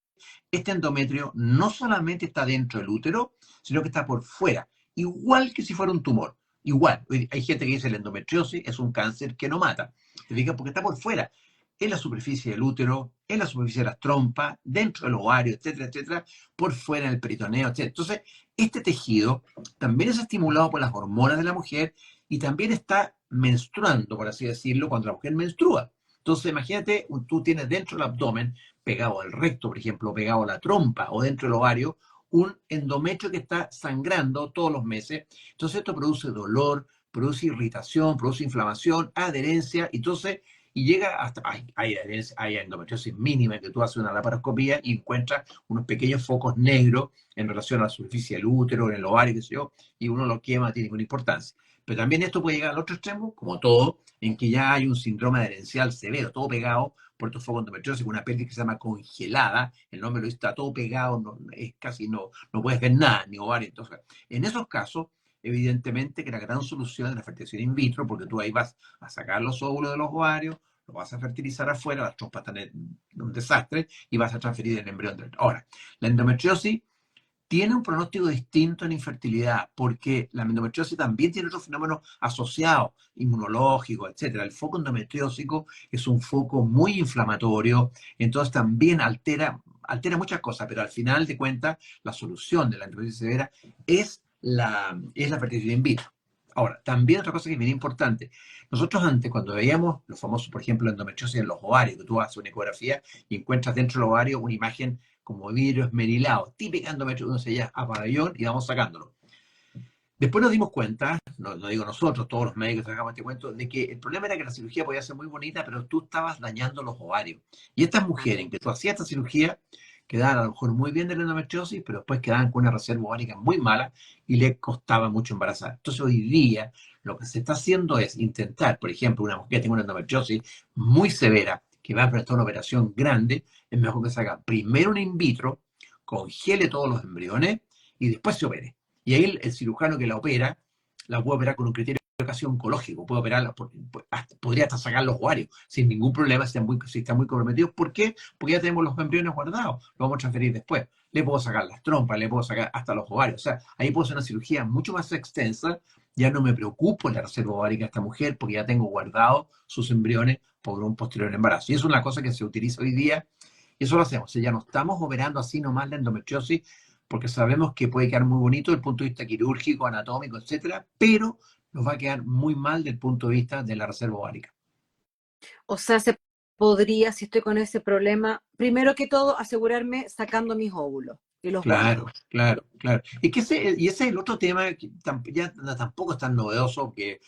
este endometrio no solamente está dentro del útero, sino que está por fuera, igual que si fuera un tumor. Igual, hay gente que dice que la endometriosis es un cáncer que no mata. ¿Te fijas? Porque está por fuera, en la superficie del útero, en la superficie de las trompas, dentro del ovario, etcétera, etcétera, por fuera en el peritoneo, etcétera. Entonces, este tejido también es estimulado por las hormonas de la mujer y también está menstruando, por así decirlo, cuando la mujer menstrua. Entonces, imagínate, tú tienes dentro del abdomen, pegado al recto, por ejemplo, pegado a la trompa o dentro del ovario, un endometrio que está sangrando todos los meses. Entonces esto produce dolor, produce irritación, produce inflamación, adherencia, entonces, y llega hasta, hay endometriosis mínima en que tú haces una laparoscopía y encuentras unos pequeños focos negros en relación a la superficie del útero, en el ovario, qué sé yo, y uno lo quema, no tiene ninguna importancia. Pero también esto puede llegar al otro extremo, como todo, en que ya hay un síndrome adherencial severo, todo pegado por tu foco endometriosis, con una pelvis que se llama congelada, el nombre lo dice, está todo pegado, es casi no puedes ver nada, ni ovario. Entonces, en esos casos, evidentemente que la gran solución es la fertilización in vitro, porque tú ahí vas a sacar los óvulos de los ovarios, lo vas a fertilizar afuera, las trompas están en un desastre y vas a transferir el embrión dentro. Ahora, la endometriosis tiene un pronóstico distinto en infertilidad, porque la endometriosis también tiene otros fenómenos asociados, inmunológicos, etcétera. El foco endometriósico es un foco muy inflamatorio, entonces también altera muchas cosas, pero al final de cuentas, la solución de la endometriosis severa es la fertilidad in vitro. Ahora, también otra cosa que es bien importante. Nosotros antes, cuando veíamos los famosos, por ejemplo, endometriosis en los ovarios, que tú haces una ecografía y encuentras dentro del ovario una imagen como vidrio esmerilado, típica endometriosis, uno se llama a pabellón y vamos sacándolo. Después nos dimos cuenta, no digo nosotros, todos los médicos sacamos este cuento, de que el problema era que la cirugía podía ser muy bonita, pero tú estabas dañando los ovarios. Y estas mujeres en que tú hacías esta cirugía, quedaban a lo mejor muy bien de la endometriosis, pero después quedaban con una reserva ovárica muy mala y les costaba mucho embarazar. Entonces hoy día lo que se está haciendo es intentar, por ejemplo, una mujer que tiene una endometriosis muy severa, que va a enfrentar una operación grande, es mejor que se haga primero un in vitro, congele todos los embriones y después se opere. Y ahí el cirujano que la puede operar con un criterio casi oncológico, puede operarla, podría hasta sacar los ovarios sin ningún problema si están muy comprometidos. ¿Por qué? Porque ya tenemos los embriones guardados, lo vamos a transferir después. Le puedo sacar las trompas, le puedo sacar hasta los ovarios. O sea, ahí puedo hacer una cirugía mucho más extensa, ya no me preocupo en la reserva ovárica de esta mujer porque ya tengo guardados sus embriones por un posterior embarazo. Y eso es una cosa que se utiliza hoy día y eso lo hacemos. O sea, ya no estamos operando así nomás la endometriosis porque sabemos que puede quedar muy bonito desde el punto de vista quirúrgico, anatómico, etcétera, pero nos va a quedar muy mal desde el punto de vista de la reserva ovárica. O sea, se podría, si estoy con ese problema, primero que todo, asegurarme sacando mis óvulos y los Claro, guardo. claro, claro. Y ese es el otro tema que ya tampoco es tan novedoso que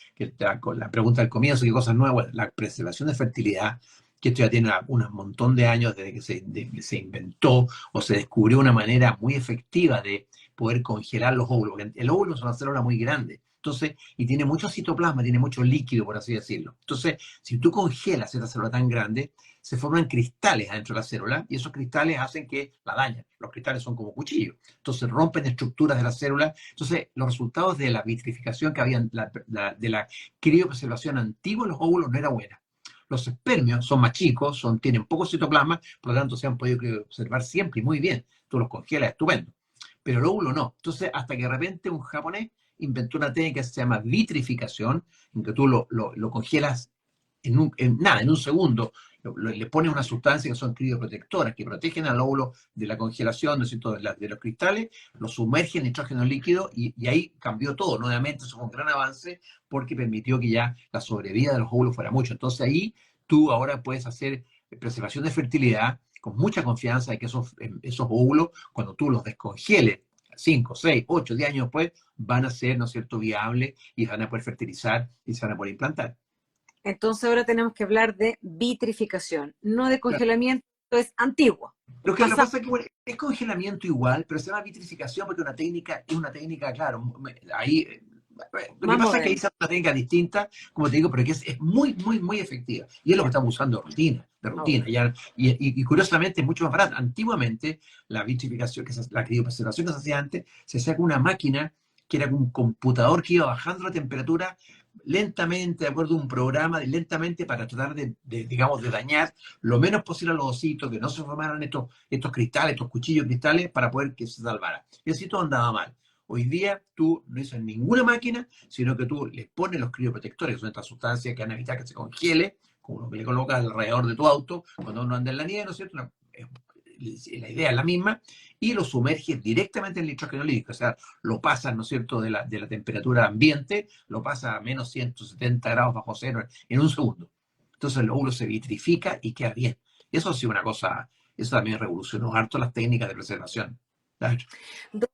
con la pregunta del comienzo, qué cosas nuevas, la preservación de fertilidad, que esto ya tiene un montón de años desde que se inventó o se descubrió una manera muy efectiva de poder congelar los óvulos. Porque el óvulo es una célula muy grande, entonces, y tiene mucho citoplasma, tiene mucho líquido, por así decirlo. Entonces, si tú congelas esta célula tan grande, se forman cristales adentro de la célula y esos cristales hacen que la dañen. Los cristales son como cuchillos, entonces rompen estructuras de la célula. Entonces, los resultados de la vitrificación que había, de la criopreservación antigua en los óvulos no era buena. Los espermios son más chicos, tienen poco citoplasma, por lo tanto se han podido observar siempre y muy bien. Tú los congelas, estupendo. Pero el óvulo no. Entonces, hasta que de repente un japonés inventó una técnica que se llama vitrificación, en que tú lo congelas en un segundo, le pones una sustancia que son crioprotectoras, que protegen al óvulo de la congelación, ¿no es cierto?, de los cristales, lo sumerge en nitrógeno líquido y ahí cambió todo. Nuevamente, eso fue un gran avance porque permitió que ya la sobrevida de los óvulos fuera mucho. Entonces ahí tú ahora puedes hacer preservación de fertilidad con mucha confianza de que esos óvulos, cuando tú los descongeles, 5, 6, 8, 10 años después, van a ser, ¿no es cierto?, viables y van a poder fertilizar y se van a poder implantar. Entonces ahora tenemos que hablar de vitrificación, no de congelamiento, es antiguo. Lo que Pasa pasa es que bueno, es congelamiento igual, pero se llama vitrificación porque es una técnica, claro, ahí lo que más pasa es que ahí moderno. se hace una técnica distinta, como te digo, pero que es muy, muy, muy efectiva. Y es lo que Ya. estamos usando de Ok. rutina. Ya, y curiosamente es mucho más barato. Antiguamente, la vitrificación, la criopreservación que se hacía antes, se hacía con una máquina que era un computador que iba bajando la temperatura lentamente, de acuerdo a un programa, lentamente para tratar digamos, de dañar lo menos posible a los ositos, que no se formaran estos cristales, estos cuchillos cristales, para poder que se salvara. Y así todo andaba mal. Hoy día tú no usas ninguna máquina, sino que tú le pones los crioprotectores, que son estas sustancias que van a evitar que se congele, como lo que le colocas alrededor de tu auto cuando uno anda en la nieve, ¿no es cierto? La idea es la misma, y lo sumerges directamente en el nitrógeno líquido, o sea, lo pasas, ¿no es cierto?, de la temperatura ambiente, lo pasa a menos 170 grados bajo cero en un segundo. Entonces el óvulo se vitrifica y queda bien. Eso sí, una cosa, eso también revolucionó harto las técnicas de preservación. Claro. Do-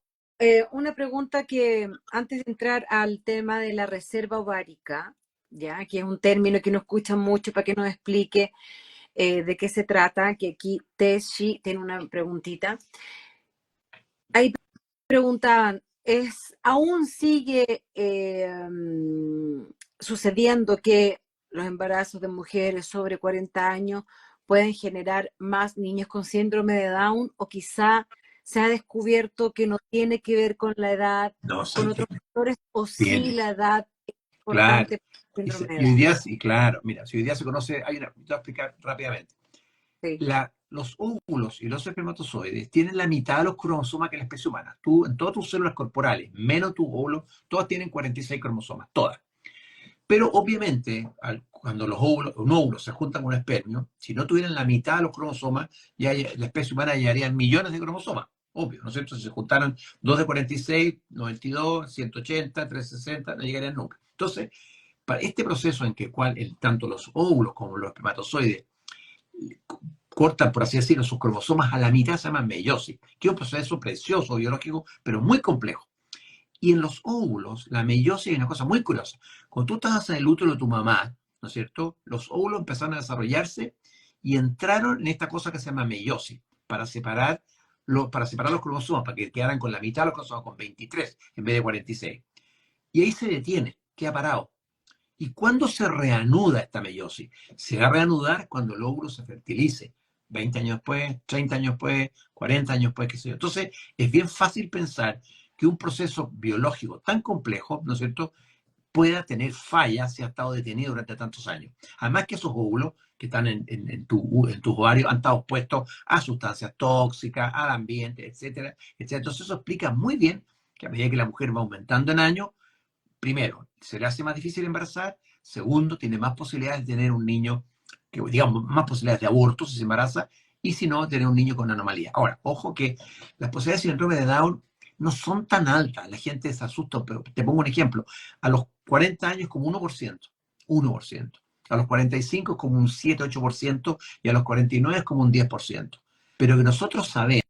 una pregunta que antes de entrar al tema de la reserva ovárica, ya que es un término que uno escucha mucho para que nos explique de qué se trata, que aquí Teshi tiene una preguntita. Ahí preguntaban, ¿aún sigue sucediendo que los embarazos de mujeres sobre 40 años pueden generar más niños con síndrome de Down o quizá se ha descubierto que no tiene que ver con la edad, No, con sí, otros factores o sí tiene. la edad? claro. importante para el síndrome de Y hoy Down. día, sí, claro, mira, si hoy día se conoce, te voy a explicar rápidamente. Sí. Los óvulos y los espermatozoides tienen la mitad de los cromosomas que la especie humana. Tú, en todas tus células corporales, menos tus óvulos, todas tienen 46 cromosomas, todas. Pero obviamente, cuando un óvulo se junta con un espermio, si no tuvieran la mitad de los cromosomas, la especie humana llegaría millones de cromosomas. Obvio, ¿no es cierto? Si se juntaran 2 de 46, 92, 180, 360, no llegarían nunca. Entonces, para este proceso en que tanto los óvulos como los espermatozoides cortan, por así decirlo, sus cromosomas a la mitad, se llama meiosis, que es un proceso precioso, biológico, pero muy complejo. Y en los óvulos, la meiosis es una cosa muy curiosa. Cuando tú estás en el útero de tu mamá, ¿no es cierto? Los óvulos empezaron a desarrollarse y entraron en esta cosa que se llama meiosis, para separar los cromosomas, para que quedaran con la mitad de los cromosomas, con 23 en vez de 46. Y ahí se detiene, queda parado. ¿Y cuándo se reanuda esta meiosis? Se va a reanudar cuando el óvulo se fertilice. 20 años después, 30 años después, 40 años después, qué sé yo. Entonces, es bien fácil pensar que un proceso biológico tan complejo, ¿no es cierto?, pueda tener fallas si ha estado detenido durante tantos años. Además que esos óvulos que están en tus ovarios han estado expuestos a sustancias tóxicas, al ambiente, etcétera, etcétera. Entonces eso explica muy bien que a medida que la mujer va aumentando en años, primero, se le hace más difícil embarazar. Segundo, tiene más posibilidades de tener un niño, que, digamos, más posibilidades de aborto si se embaraza, y si no, tener un niño con anomalía. Ahora, ojo que las posibilidades de síndrome de Down no son tan altas. La gente se asusta, pero te pongo un ejemplo. A los 40 años como 1%, 1%. A los 45 es como un 7-8% y a los 49 es como un 10%. Pero que nosotros sabemos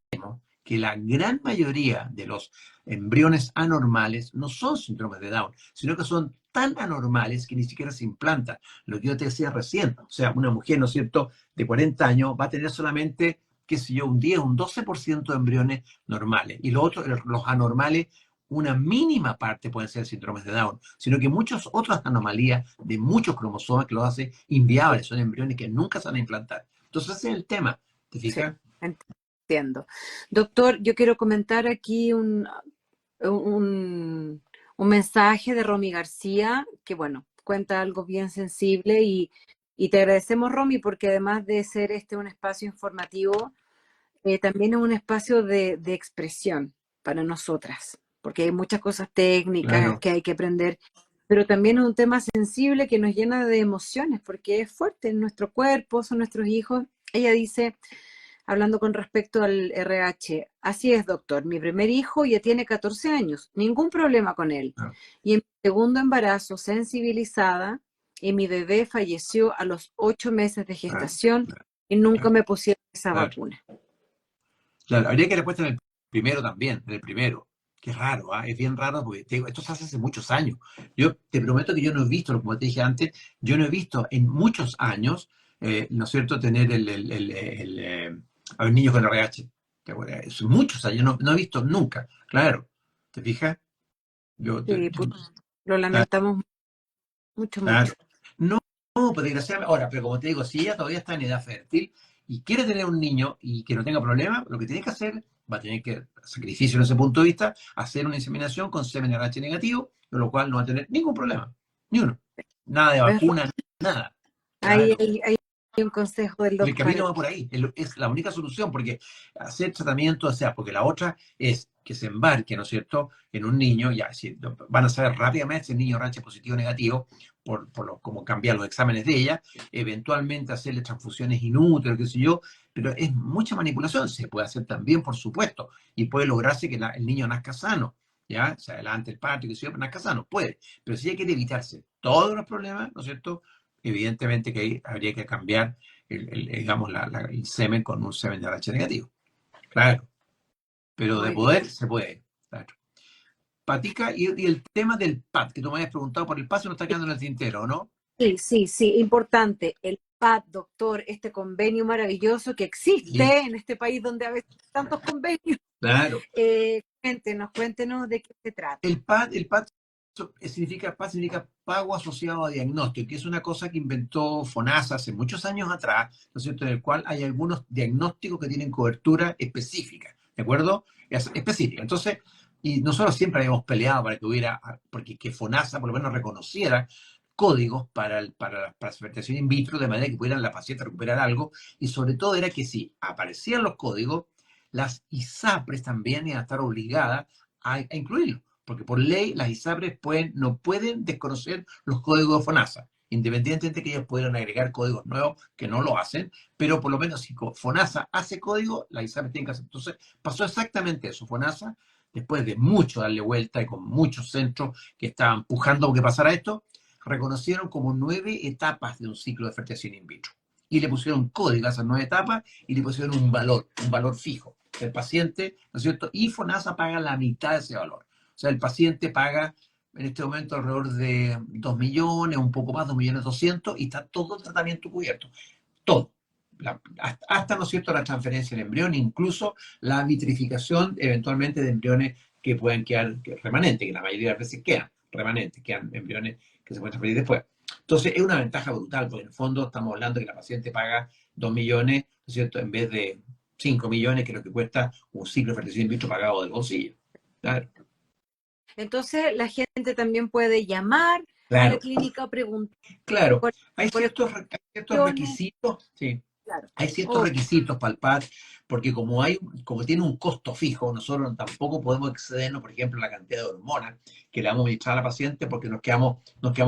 que la gran mayoría de los embriones anormales no son síndromes de Down, sino que son tan anormales que ni siquiera se implantan. Lo que yo te decía recién, o sea, una mujer, ¿no es cierto?, de 40 años va a tener solamente, qué sé yo, un 10, un 12% de embriones normales. Y los anormales, una mínima parte pueden ser síndromes de Down, sino que muchas otras anomalías de muchos cromosomas que los hace inviables, son embriones que nunca se van a implantar. Entonces ese es el tema, ¿te Sí, fijas? entiendo. Doctor, yo quiero comentar aquí un, un mensaje de Romy García, que bueno, cuenta algo bien sensible y te agradecemos, Romy, porque además de ser este un espacio informativo, también es un espacio de expresión para nosotras, porque hay muchas cosas técnicas Claro, que hay que aprender, pero también es un tema sensible que nos llena de emociones, porque es fuerte en nuestro cuerpo, son nuestros hijos. Ella dice, hablando con respecto al RH, así es, doctor, mi primer hijo ya tiene 14 años, ningún problema con él. claro, Y en mi segundo embarazo, sensibilizada, y mi bebé falleció a los 8 meses de claro, gestación y nunca claro, me pusieron esa claro. vacuna. Claro, habría que la puesta en el primero también, en el primero. Qué raro, ¿ah? Es bien raro porque esto se hace muchos años. Yo te prometo que yo no he visto, como te dije antes, yo no he visto en muchos años, ¿no es cierto?, tener a los niños con RH. Es muchos años, no he visto nunca, claro. ¿Te fijas? Yo, Sí, pues, lo claro, lamentamos mucho, mucho. claro. No, no, pues desgraciadamente, ahora, pero como te digo, si ella todavía está en edad fértil y quiere tener un niño y que no tenga problema, lo que tiene que hacer, va a tener que, sacrificio en ese punto de vista, hacer una inseminación con semen RH negativo, con lo cual no va a tener ningún problema, ni uno. Nada de ¿Ves? vacuna, nada. Ahí Claro. hay un consejo del El doctor. camino va por ahí, es la única solución, porque hacer tratamiento, o sea, porque la otra es que se embarque, ¿no es cierto?, en un niño, ya, si, van a saber rápidamente si el niño RH positivo o negativo, como cambiar los exámenes de ella, eventualmente hacerle transfusiones inútiles, qué sé yo, pero es mucha manipulación, se puede hacer también, por supuesto, y puede lograrse que el niño nazca sano, ¿ya? Se adelante el parto, qué sé yo, pero nazca sano, puede, pero si hay que evitarse todos los problemas, ¿no es cierto?, evidentemente que ahí habría que cambiar digamos, el semen con un semen de RH negativo. Claro, pero de Muy bien. poder se puede. Claro. Patica, y el tema del PAD, que tú me habías preguntado por el PAD, se nos está quedando en el tintero, ¿no? Sí, sí, sí, importante. El PAD, doctor, este convenio maravilloso que Sí, existe en este país donde a veces hay tantos convenios. claro. Cuéntenos de qué se trata. El PAD PAD significa pago asociado a diagnóstico, que es una cosa que inventó FONASA hace muchos años atrás, ¿no es cierto?, en el cual hay algunos diagnósticos que tienen cobertura específica, ¿de acuerdo? Es específica. Entonces, Y nosotros siempre habíamos peleado para que hubiera, porque que FONASA por lo menos reconociera códigos para la fertilización in vitro, de manera que pudieran la paciente recuperar algo, y sobre todo era que si aparecían los códigos, las ISAPRES también iban a estar obligadas a incluirlo, porque por ley las ISAPRES no pueden desconocer los códigos de FONASA, independientemente de que ellos pudieran agregar códigos nuevos, que no lo hacen, pero por lo menos si FONASA hace código, las ISAPRES tienen que hacer. Entonces pasó exactamente eso. FONASA, después de mucho darle vuelta y con muchos centros que estaban empujando que pasara esto, reconocieron como 9 etapas de un ciclo de fertilización in vitro. Y le pusieron código a esas 9 etapas y le pusieron un valor fijo. El paciente, ¿no es cierto? Y FONASA paga la mitad de ese valor. O sea, el paciente paga en este momento alrededor de 2 millones, un poco más, 2.200.000, y está todo el tratamiento cubierto. Todo. Hasta, ¿no es cierto?, la transferencia del embrión, incluso la vitrificación eventualmente de embriones que pueden quedar remanentes, que la mayoría de las veces quedan remanentes, quedan embriones que se pueden transferir después. Entonces es una ventaja brutal, porque en el fondo estamos hablando de que la paciente paga 2 millones, ¿no es cierto?, en vez de 5 millones, que es lo que cuesta un ciclo de fertilización in vitro pagado del bolsillo. Claro, Entonces, la gente también puede llamar a la claro, clínica o preguntar claro. por, por Hay ciertos opciones. requisitos, sí. Claro. Hay ciertos Ok. requisitos para el PAD, porque como tiene un costo fijo, nosotros tampoco podemos excedernos, por ejemplo, la cantidad de hormonas que le vamos a administrar a la paciente, porque nos quedamos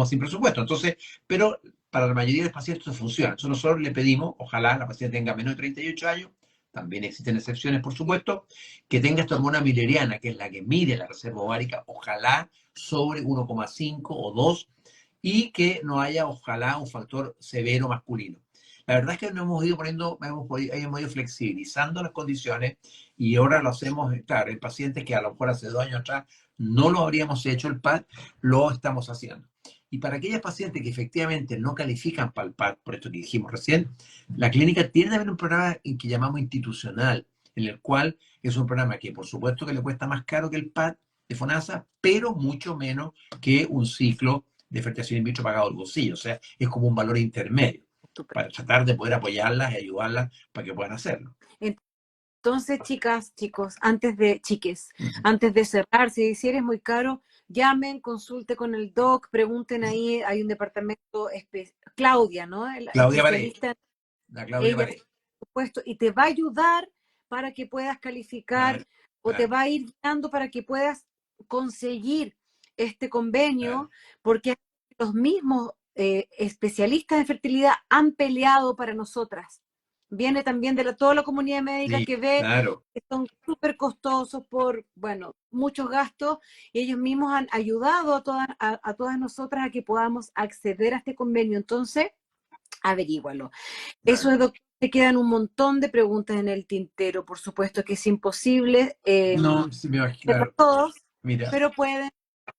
sin presupuesto. Entonces, pero para la mayoría de los pacientes eso funciona. Entonces nosotros le pedimos, ojalá la paciente tenga menos de 38 años, también existen excepciones, por supuesto, que tenga esta hormona mileriana, que es la que mide la reserva ovárica, ojalá sobre 1,5 o 2, y que no haya, ojalá, un factor severo masculino. La verdad es que nos hemos ido hemos ido flexibilizando las condiciones, y ahora lo hacemos, claro, en pacientes que a lo mejor hace 2 años atrás no lo habríamos hecho el PAD, lo estamos haciendo. Y para aquellas pacientes que efectivamente no califican para el PAD, por esto que dijimos recién, la clínica tiene también un programa que llamamos institucional, en el cual es un programa que por supuesto que le cuesta más caro que el PAD de FONASA, pero mucho menos que un ciclo de fertilización in vitro pagado al bolsillo. O sea, es como un valor intermedio Estupendo. para tratar de poder apoyarlas y ayudarlas para que puedan hacerlo. Entonces, chicas, chicos, chiques, Ujú. antes de cerrar, si eres muy caro, llamen, consulte con el doc, pregunten ahí, hay un departamento, Claudia, ¿no? La Claudia Paredes, especialista, la Claudia ella, Paredes. por supuesto, y te va a ayudar para que puedas calificar Claro, o te claro, va a ir guiando para que puedas conseguir este claro. convenio, porque los mismos especialistas en fertilidad han peleado para nosotras. Viene también de toda la comunidad médica Sí, que ve claro. que son súper costosos por, bueno, muchos gastos, y ellos mismos han ayudado a todas nosotras a que podamos acceder a este convenio. Entonces, averígualo. Eso Claro. es, doctor, te quedan un montón de preguntas en el tintero. Por supuesto que es imposible No, sí me imagino, hacerlas claro. todos, Mira, pero pueden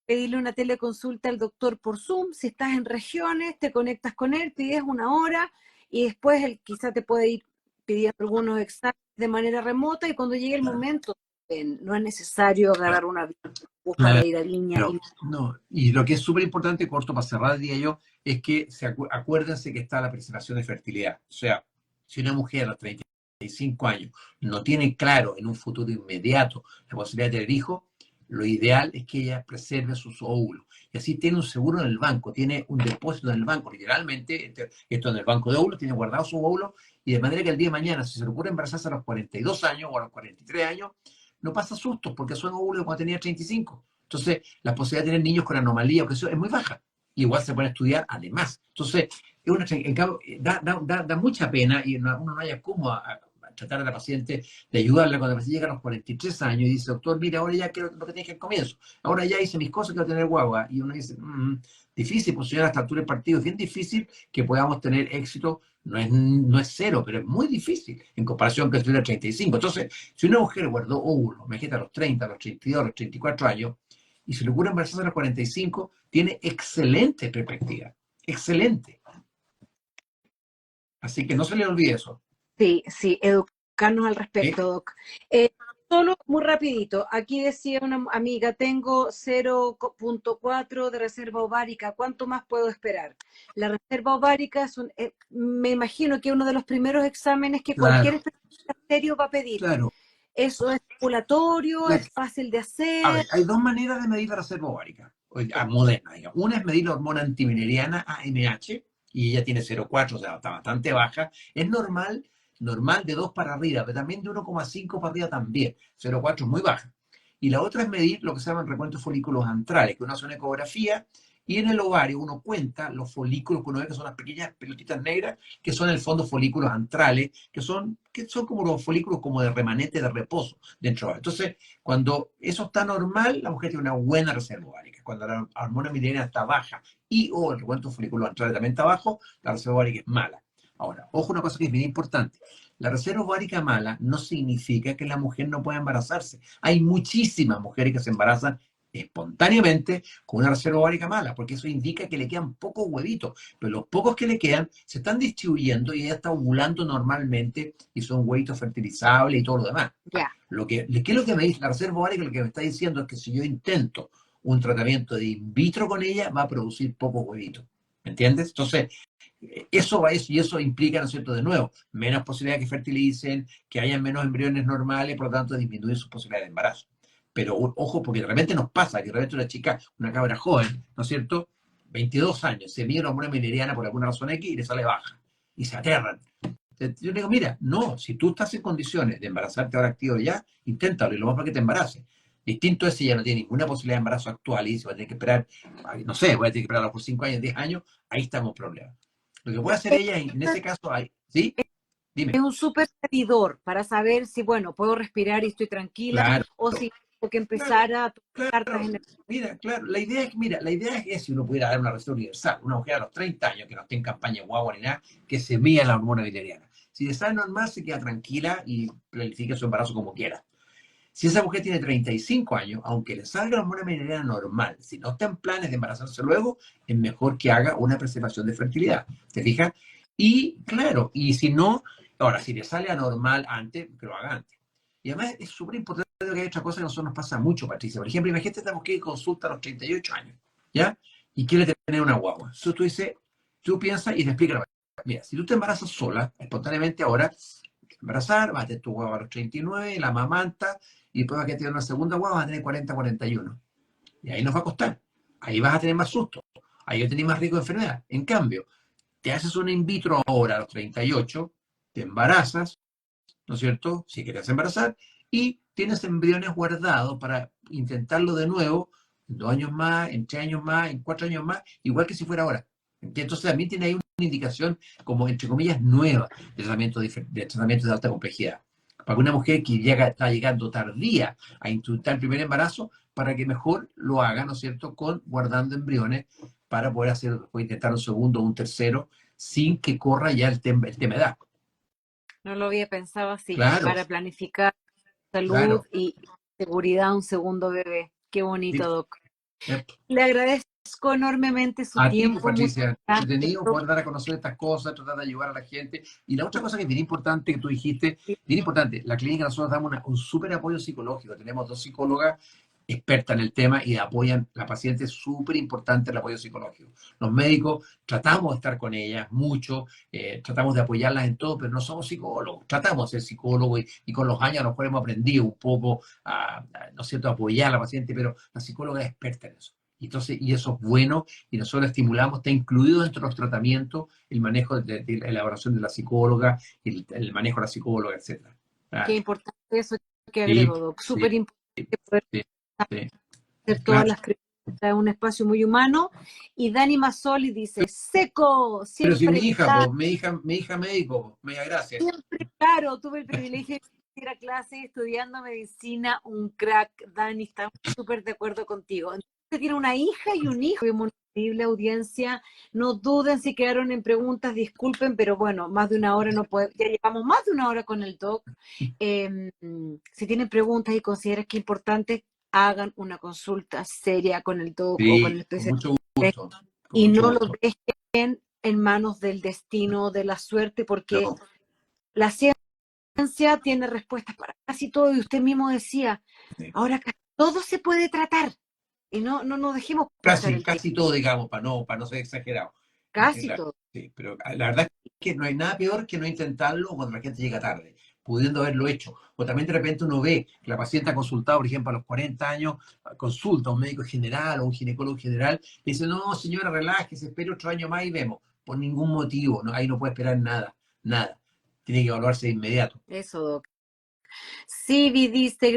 pedirle una teleconsulta al doctor por Zoom. Si estás en regiones, te conectas con él, pides una hora y después él quizá te puede ir pidiendo algunos exámenes de manera remota, y cuando llegue el claro, momento, no es necesario agarrar una bus para claro. ir a Viña. No, y lo que es súper importante, corto para cerrar, diría yo, es que acuérdense que está la preservación de fertilidad. O sea, si una mujer a los 35 años no tiene claro en un futuro inmediato la posibilidad de tener hijos, lo ideal es que ella preserve sus óvulos. Y así tiene un seguro en el banco, tiene un depósito en el banco, literalmente, esto en el banco de óvulos, tiene guardado sus óvulos, y de manera que el día de mañana, si se le ocurre embarazarse a los 42 años o a los 43 años, no pasa sustos, porque son óvulos cuando tenía 35. Entonces, la posibilidad de tener niños con anomalía o que eso es muy baja. Igual se puede estudiar además. Entonces, en cambio, da mucha pena, y uno no haya cómo a tratar a la paciente de ayudarla cuando la paciente llega a los 43 años y dice, doctor, mira, ahora ya quiero lo que te dije al comienzo, ahora ya hice mis cosas, quiero tener guagua. Y uno dice, difícil, pues señora, a esta altura del partido es bien difícil que podamos tener éxito. No es cero, pero es muy difícil en comparación con que estuviera a 35. Entonces, si una mujer guardó óvulos, imagínate a los 30, a los 32, a los 34 años, y se le ocurre embarazarse a los 45, tiene excelente perspectiva. Excelente. Así que no se le olvide eso. Sí, sí, educarnos al ¿Ok? respecto, Doc. Eh, Solo muy rapidito, aquí decía una amiga, tengo 0,4 de reserva ovárica, ¿cuánto más puedo esperar? La reserva ovárica me imagino que es uno de los primeros exámenes que cualquier Claro, especialista serio va a pedir. claro. ¿Eso es ambulatorio? La- ¿Es fácil de a hacer? ver, hay dos maneras de medir la reserva ovárica, moderna, digamos. Una es medir la hormona antimineriana AMH, y ella tiene 0,4, o sea, está bastante baja. Es normal, normal de 2 para arriba, pero también de 1,5 para arriba también. 0,4 es muy baja. Y la otra es medir lo que se llaman recuentos folículos antrales, que uno hace una ecografía y en el ovario uno cuenta los folículos que uno ve, que son las pequeñas pelotitas negras, que son en el fondo folículos antrales, que son como los folículos como de remanente de reposo dentro del ovario. Entonces, cuando eso está normal, la mujer tiene una buena reserva ovárica. Cuando la hormona mineriana está baja y o el recuento folículo antral también está bajo, la reserva ovárica es mala. Ahora, ojo, una cosa que es bien importante. La reserva ovárica mala no significa que la mujer no pueda embarazarse. Hay muchísimas mujeres que se embarazan espontáneamente con una reserva ovárica mala, porque eso indica que le quedan pocos huevitos, pero los pocos que le quedan se están distribuyendo y ella está ovulando normalmente y son huevitos fertilizables y todo lo demás. Ya. ¿Qué es lo que me dice? La reserva ovárica lo que me está diciendo es que si yo intento un tratamiento de in vitro con ella, va a producir pocos huevitos. ¿Me entiendes? Entonces, eso implica, ¿no es cierto?, de nuevo, menos posibilidad que fertilicen, que haya menos embriones normales, por lo tanto, disminuir sus posibilidades de embarazo. Pero ojo, porque de repente nos pasa que de repente una chica, una cabra joven, ¿no es cierto?, 22 años, se mide una hormona mineriana por alguna razón X y le sale baja. Y se aterran. Yo le digo, mira, no, si tú estás en condiciones de embarazarte ahora activo ya, inténtalo y lo más para que te embaraces. Distinto es si ya no tiene ninguna posibilidad de embarazo actual y se va a tener que esperar, no sé, voy a tener que esperar por 5 años, 10 años, ahí estamos en problemas. Lo que puede hacer ella en ese caso, ¿sí? Es Dime. un súper medidor para saber si, bueno, puedo respirar y estoy tranquila Claro, o si tengo que claro, empezar a tomar cartas claro. en el... Mira, claro, la idea es si uno pudiera dar una receta universal, una mujer a los 30 años que no esté en campaña guagua ni nada, que se mida la hormona valeriana. Si le sale normal, se queda tranquila y planifica su embarazo como quiera. Si esa mujer tiene 35 años, aunque le salga la hormona valeriana normal, si no está en planes de embarazarse luego, es mejor que haga una preservación de fertilidad. ¿Te fijas? Y claro, y si no, ahora, si le sale anormal antes, que lo haga antes. Y además es súper importante que hay otra cosa que a nosotros nos pasa mucho, Patricia. Por ejemplo, imagínate esta mujer que consulta a los 38 años, ¿ya? Y quiere tener una guagua. Entonces tú dices, tú piensas y te explicas, mira, si tú te embarazas sola, espontáneamente ahora, embarazar, vas a tener tu guagua a los 39, la mamanta, y después vas a tener una segunda guagua, vas a tener 40, 41. Y ahí nos va a costar. Ahí vas a tener más susto. Ahí vas a tener más riesgo de enfermedad. En cambio, te haces un in vitro ahora a los 38, te embarazas, ¿no es cierto? Si quieres embarazar, y tienes embriones guardados para intentarlo de nuevo en 2 años más, en 3 años más, en 4 años más, igual que si fuera ahora. Entonces también tiene ahí una indicación como, entre comillas, nueva de tratamiento de alta complejidad. Para una mujer que está llegando tardía a intentar el primer embarazo, para que mejor lo haga, ¿no es cierto?, guardando embriones para poder intentar un segundo o un tercero sin que corra ya el tema edad. No lo había pensado así, Claro, para planificar salud claro. y seguridad un segundo bebé. Qué Sí. bonito, Doc. Le agradezco enormemente su A ti, pues, tiempo, muchas Patricia, gracias, entretenido Doc. poder dar a conocer estas cosas, tratar de ayudar a la gente. Y la otra cosa que es bien importante que tú dijiste, bien importante, la clínica nosotros damos un súper apoyo psicológico. Tenemos 2 psicólogas expertas en el tema y apoyan a la paciente, es súper importante el apoyo psicológico. Los médicos tratamos de estar con ellas mucho, tratamos de apoyarlas en todo, pero no somos psicólogos. Tratamos de ser psicólogos y con los años a lo mejor hemos aprendido un poco ¿no es cierto?, a apoyar a la paciente, pero la psicóloga es experta en eso. Entonces, y eso es bueno, y nosotros estimulamos, está incluido dentro de los tratamientos el manejo de la elaboración de la psicóloga, el manejo de la psicóloga, etc. Qué Ah, importante eso que sí, agregó, Doc. sí, Súper importante poder sí, sí, hacer todas claro. las críticas en un espacio muy humano. Y Dani Mazzoli dice, seco, Pero si mi siempre hija, claro, pues, mi hija médico, me da gracias. siempre claro. Tuve el privilegio de ir a clase estudiando medicina, un crack. Dani, estamos súper de acuerdo contigo. Usted tiene una hija y un hijo. Tuvimos una increíble audiencia. No duden si quedaron en preguntas, disculpen, pero bueno, más de una hora no puede, ya llevamos más de una hora con el doc. Si tienen preguntas y consideran que es importante, hagan una consulta seria con el doc o con el Sí, con especialista mucho gusto, con y mucho no lo gusto. dejen en manos del destino, de la suerte, porque No, la ciencia tiene respuestas para casi todo y usted mismo decía, sí. ahora casi todo se puede tratar y no nos dejemos pasar Casi, el tiempo, casi todo, digamos, para no ser exagerado. casi Claro, todo. sí, pero la verdad es que no hay nada peor que no intentarlo cuando la gente llega tarde. pudiendo haberlo hecho. O también de repente uno ve que la paciente ha consultado, por ejemplo, a los 40 años, consulta a un médico general o un ginecólogo general, y dice, no, señora, relájese, espere otro año más y vemos. Por ningún motivo, no, ahí no puede esperar nada, nada. Tiene que evaluarse de inmediato. Eso, Doc. Sí, dice,